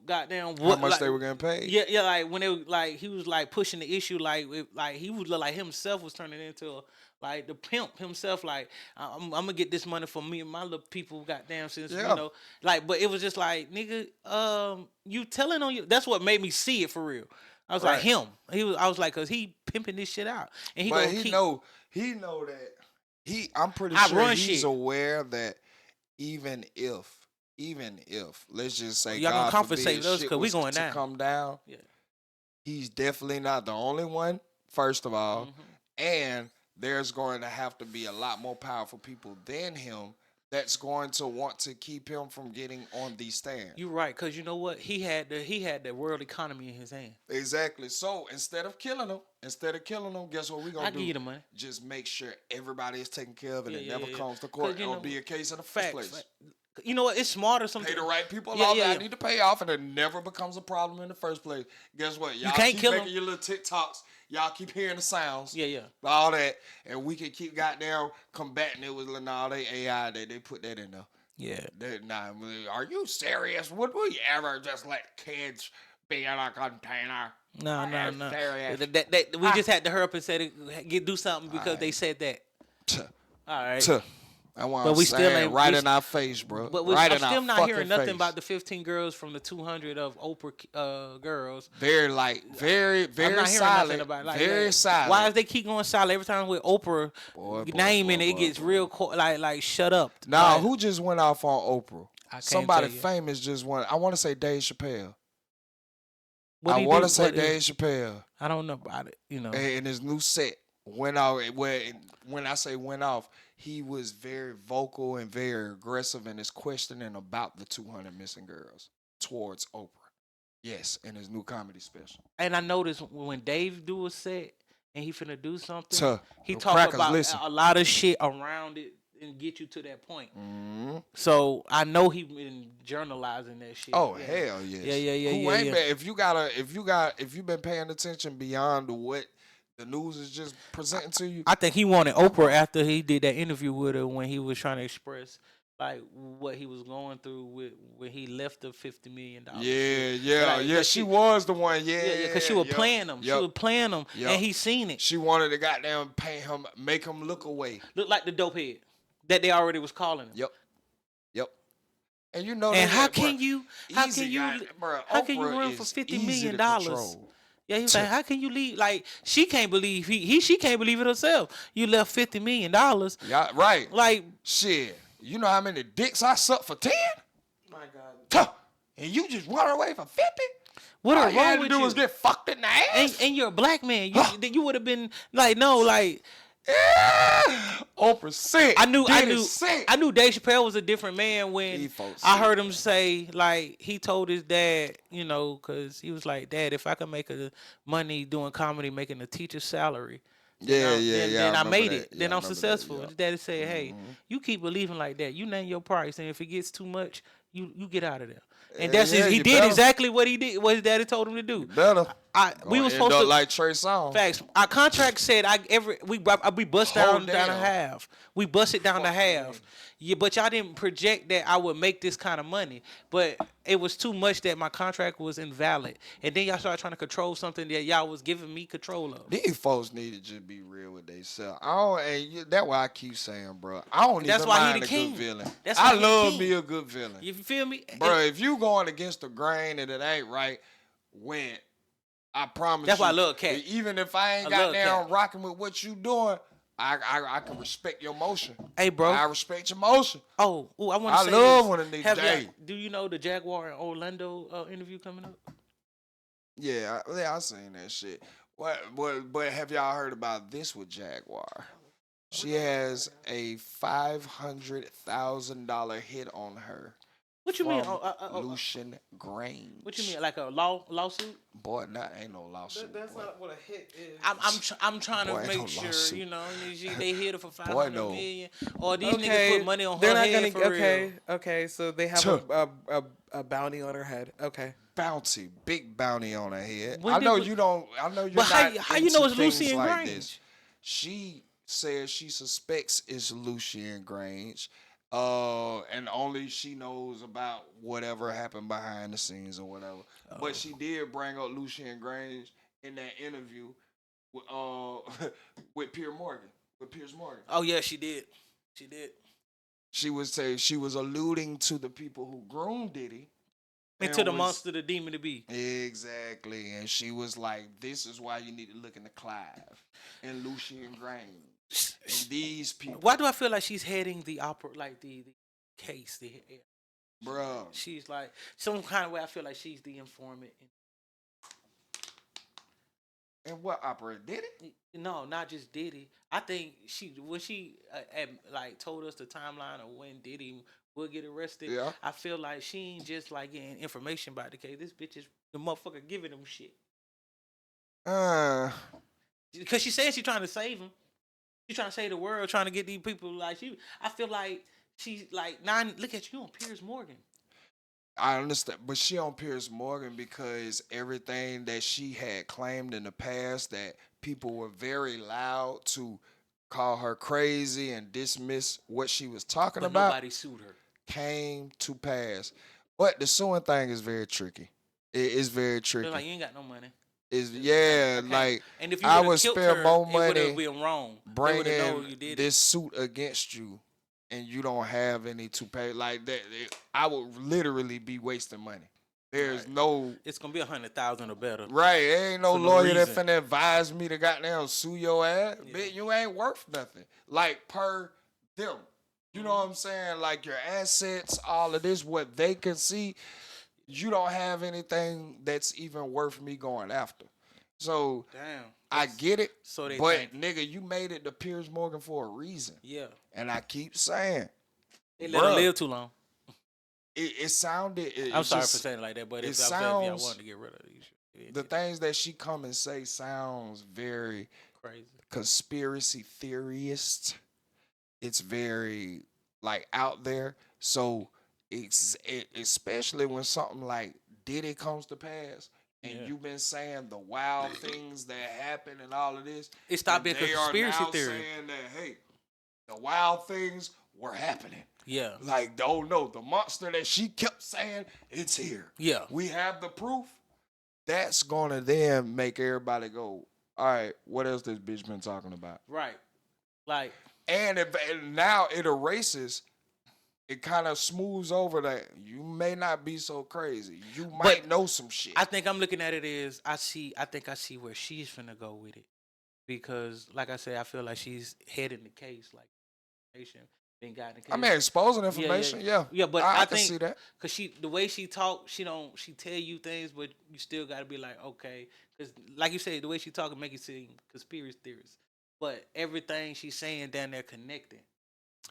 goddamn what How much like, they were getting paid? Yeah, like when it like he was like pushing the issue, like he was like himself was turning into like the pimp himself, like I'm gonna get this money for me and my little people, goddamn, since like, but it was just like, nigga, you telling on you. That's what made me see it for real. I was like him. I was like, cause he pimping this shit out, and he know that I'm pretty sure he's aware that even if let's just say y'all gonna compensate us because we going down, come down. Yeah, he's definitely not the only one. First of all, and there's going to have to be a lot more powerful people than him that's going to want to keep him from getting on these stands. You're right, because you know what? He had the world economy in his hand. Exactly. So instead of killing him, guess what we're going to do? Give you the money. Just make sure everybody is taken care of and it never comes to 'Cause, court. It'll be a case in the first place. You know what? It's smarter sometimes. Pay the right people off that I need to pay off, and it never becomes a problem in the first place. Guess what? Y'all can't keep kill making him. your little TikToks. Y'all keep hearing the sounds. Yeah. All that. And we can keep goddamn combating it with all they AI. They put that in there. Yeah. Are you serious? Would we ever just let kids be in a container? No. We just had to hurry up and say do something because they said that. All right. But we still ain't right in our face, bro. But I'm still not hearing nothing about the 15 girls from the 200 of Oprah girls. Very I'm not silent. About it. Very silent. Why does they keep going silent every time with Oprah naming it gets real like shut up? Nah, who just went off on Oprah? Somebody famous just went. I want to say Dave Chappelle. I want to say Dave Chappelle. I don't know about it. And his new set went off. When I say went off, he was very vocal and very aggressive in his questioning about the 200 missing girls towards Oprah. Yes, in his new comedy special. And I noticed when Dave do a set and he finna do something, he talk about a lot of shit around it and get you to that point. Mm-hmm. So I know he been journalizing that shit. Oh hell yes. Yeah. If you've been paying attention beyond what the news is just presenting to you. I think he wanted Oprah after he did that interview with her when he was trying to express like what he was going through when he left the $50 million. Yeah. She was the one. Yeah. Because she was playing him. She was playing him, and he seen it. She wanted to goddamn pay him, make him look away, look like the dope head that they already was calling him. Yep. And you know. And how can you run for $50 million? Yeah, he was like, how can you leave? Like, she can't believe she can't believe it herself. You left $50 million. Yeah, right. Like, shit. You know how many dicks I sucked for 10? My God. And you just run away for 50? What all you had to do was get fucked in the ass? And you're a black man. You would have been like, no, like. Oprah sick. I knew Dave Chappelle was a different man when I heard him say, like, he told his dad, because he was like, Dad, if I could make money doing comedy, making a teacher's salary, then I made it. Then I'm successful. His daddy said, hey, you keep believing like that. You name your price, and if it gets too much, you get out of there. And that's he did exactly what he did, what his daddy told him to do. We was supposed to like Trey Songz. Facts. Our contract said we bust down to half. We bust it down to half. Yeah, but y'all didn't project that I would make this kind of money. But it was too much that my contract was invalid. And then y'all started trying to control something that y'all was giving me control of. These folks need to just be real with themselves. That's why I keep saying, bro. I don't even mind a good villain. I love me a good villain. You feel me? Bro, if you going against the grain and it ain't right, when I promise that's you. Why I love Cat. Even if I ain't got down rocking with what you doing, I can respect your motion. Hey, bro. I respect your motion. Oh, I want to say I love when a nigga do you know the Jaguar and Orlando interview coming up? Yeah, I seen that shit. But have y'all heard about this with Jaguar? She has a $500,000 hit on her. What you mean? Lucian Grange. What you mean? Like a lawsuit? Boy, ain't no lawsuit. That's not what a hit is. I'm trying to make sure lawsuit. you know they hit her for $500 Boy, no. million, or these niggas put money on her head for real. Okay, so they have a bounty on her head. Okay. Bounty, big bounty on her head. When I know did- you don't. I know you're But not. how you know into it's things Lucian like Grange? this. She says she suspects it's Lucian Grange, and only she knows about whatever happened behind the scenes or whatever. But she did bring up Lucian Grange in that interview with with Piers Morgan. Oh yeah, she did. She did. She was saying she was alluding to the people who groomed Diddy. And to the monster, the demon to be. Exactly. And she was like, this is why you need to look into Clive and Lucian Grange and these people. Why do I feel like she's heading the opera, like the case? Bruh. She's like, some kind of way I feel like she's the informant. And what opera? Did it? No, not just Diddy. I think when she told us the timeline of when Diddy would get arrested. Yeah. I feel like she ain't just like getting information about the case. This bitch is the motherfucker giving them shit. Because she said she's trying to save him. She's trying to save the world, trying to get these people like she. I feel like she's like, nah, look at you on Piers Morgan. I understand, but she on Piers Morgan because everything that she had claimed in the past that people were very loud to call her crazy and dismiss what she was talking about. Nobody sued her. Came to pass. But the suing thing is very tricky. It is very tricky. They're like, you ain't got no money. Is Okay. like And if you I would killed spend her, more it money would have been wrong. bringing this suit against you, and you don't have any to pay like that. I would literally be wasting money. There's no. It's gonna be 100,000 or better. Right, there ain't no For no lawyer that reason. finna advise me to goddamn sue your ass. Yeah. Bitch, you ain't worth nothing. Like per them. You know what I'm saying? Like your assets, all of this, what they can see, you don't have anything that's even worth me going after. So Damn. I get it. So they but think. nigga, you made it to Piers Morgan for a reason. Yeah. And I keep saying, They let her live too long. it sounded. I'm sorry for saying it like that, but if I wanted to get rid of these, the things that she come and say sounds very crazy. Conspiracy theorist. It's very like out there. So especially when something like Diddy comes to pass, and you've been saying the wild things that happen and all of this. It stopped being a conspiracy theory. Saying that hey, the wild things were happening. Yeah. Like, oh no, the monster that she kept saying, it's here. Yeah. We have the proof. That's gonna then make everybody go, all right, what else this bitch been talking about? Right. Like. And now it erases, it kind of smooths over that you may not be so crazy. You might know some shit. I think I'm looking at it as I think I see where she's finna go with it. Because, like I said, I feel like she's heading the case. Like, been gotten the case. I mean, exposing information, yeah. Yeah, but I think, can see that. Because the way she talk, she tell you things, but you still got to be like, okay. Because, like you said, the way she talk make it seem conspiracy theorist. But everything she's saying down there connecting.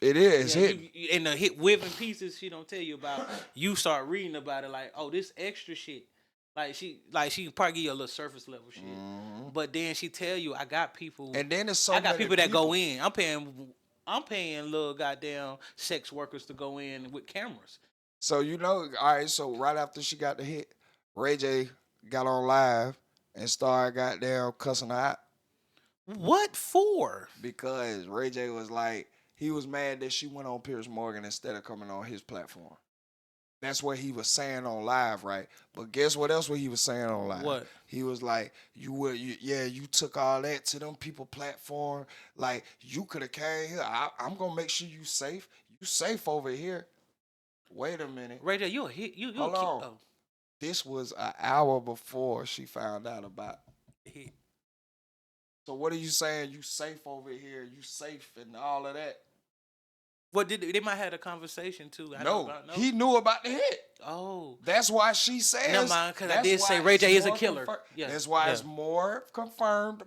It is. And the hit whipping pieces she don't tell you about, you start reading about it like, oh, this extra shit. Like she probably give you a little surface level shit. Mm-hmm. But then she tell you, I got people. And then it's so I got people that go in. I'm paying little goddamn sex workers to go in with cameras. So all right, so right after she got the hit, Ray J got on live and started goddamn cussing her out. What for? Because Ray J was like, he was mad that she went on Piers Morgan instead of coming on his platform. That's what he was saying on live, right? But guess what else what he was saying on live? What? He was like, you took all that to them people platform. Like, you could have came here. I'm going to make sure you safe. You safe over here. Wait a minute. Ray J, you a hit. Hold on. Oh. This was an hour before she found out about it. So what are you saying? You safe over here. You safe and all of that. Well, they might have had a conversation too. No, he knew about the hit. Oh, that's why she says. Never mind, because I did say Ray J is a killer. Yeah, that's why it's more confirmed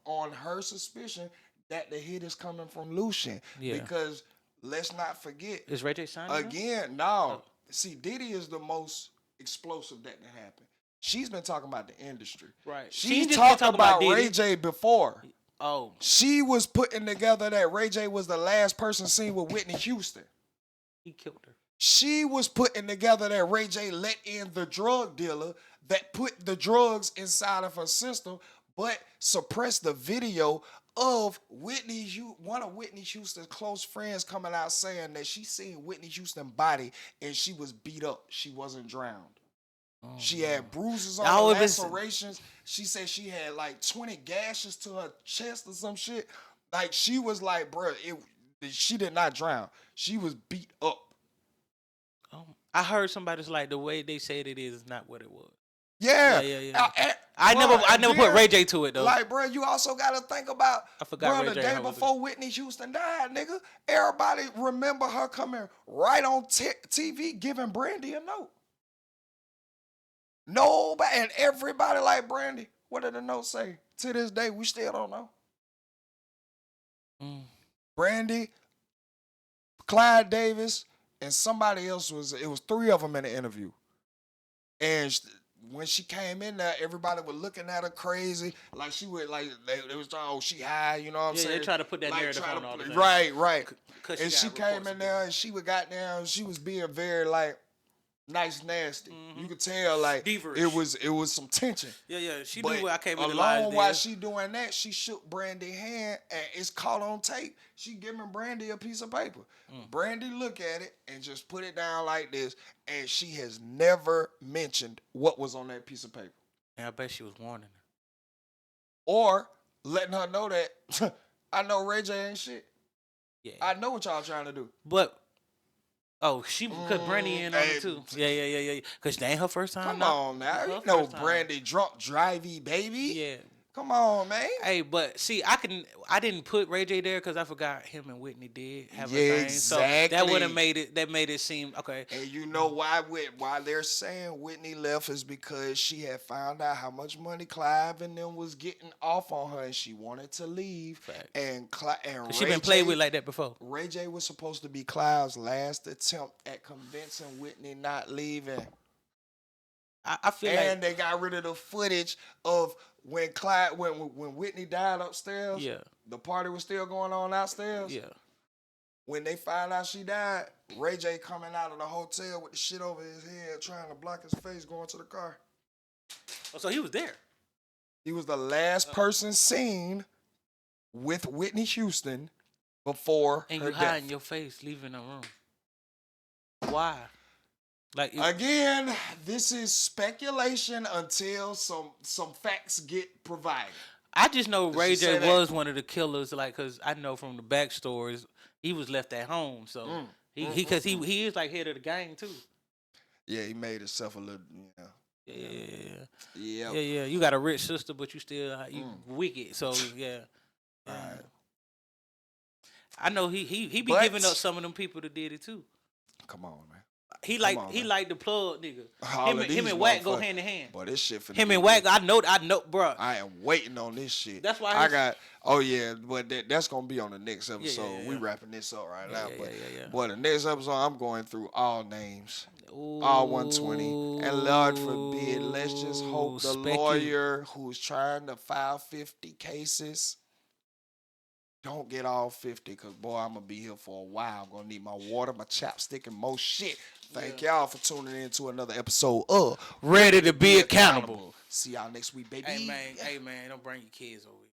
on her suspicion that the hit is coming from Lucian. Yeah. Because let's not forget. Is Ray J signing again? No. See, Diddy is the most explosive that can happen. She's been talking about the industry. Right. She talked about Ray J before. Oh. She was putting together that Ray J was the last person seen with Whitney Houston. He killed her. She was putting together that Ray J let in the drug dealer that put the drugs inside of her system, but suppressed the video of one of Whitney Houston's close friends coming out saying that she seen Whitney Houston's body and she was beat up. She wasn't drowned. She had bruises on her, lacerations. She said she had like 20 gashes to her chest or some shit. Like, she was like, bro, she did not drown. She was beat up. I heard somebody's like, the way they said it is not what it was. Yeah. I never put Ray J to it, though. Like, bro, you also got to think about, I forgot bro, the day before Whitney Houston died, nigga, everybody remember her coming right on TV giving Brandy a note. Nobody, and everybody like, Brandy, what did the note say? To this day, we still don't know. Brandy, Clyde Davis, and somebody else it was three of them in the interview. And when she came in there, everybody was looking at her crazy. Like, she would, like, they was talking, oh, she high, you know what I'm saying? Yeah, they try to put that narrative on all the time. Right. And she came in there and she got down, she was being very, like, nice, nasty. You could tell, like, Deverish. it was some tension. Yeah. She knew what I came in the live. While she doing that, she shook Brandy's hand, and it's caught on tape. She giving Brandy a piece of paper. Brandy look at it and just put it down like this, and she has never mentioned what was on that piece of paper. And I bet she was warning her. Or letting her know that, I know Ray J ain't shit. Yeah. I know what y'all trying to do. But... Oh, she put Brandy in on it too. Yeah. Cause that ain't her first time. Come on now, you know Brandy drunk drivey baby. Yeah. Come on, man. Hey, but see, I didn't put Ray J there because I forgot him and Whitney did have a thing. Exactly. So that would have made it seem okay. And you know why they're saying Whitney left is because she had found out how much money Clive and them was getting off on her, and she wanted to leave. Fact. And she been played with like that before. Ray J was supposed to be Clive's last attempt at convincing Whitney not leaving. I feel and they got rid of the footage of when Whitney died upstairs. Yeah. The party was still going on outstairs. Yeah. When they found out she died, Ray J coming out of the hotel with the shit over his head, trying to block his face, going to the car. Oh, so he was there. He was the last person seen with Whitney Houston before and her you death. hiding your face, leaving the room. Why? Like again, this is speculation until some facts get provided. I just know Ray J was one of the killers, like, cause I know from the backstories he was left at home, so he is like head of the gang too. Yeah, he made himself a little, Yeah. You got a rich sister, but you still wicked, so yeah. Right. I know he be giving up some of them people that did it too. Come on, man. He like the plug nigga. Him and Wack go hand in hand. Boy, this shit finna him and Wack, I know, bro. I am waiting on this shit. That's why I got. Oh yeah, but that's gonna be on the next episode. Yeah. We wrapping this up right now. Yeah. Boy, the next episode I'm going through all names, all 120, and Lord forbid, let's just hope the lawyer who's trying to file 50 cases don't get all 50, because, boy, I'm going to be here for a while. I'm going to need my water, my chapstick, and more shit. Thank y'all for tuning in to another episode of Ready to Be Accountable. See y'all next week, baby. Hey, man, don't bring your kids over here.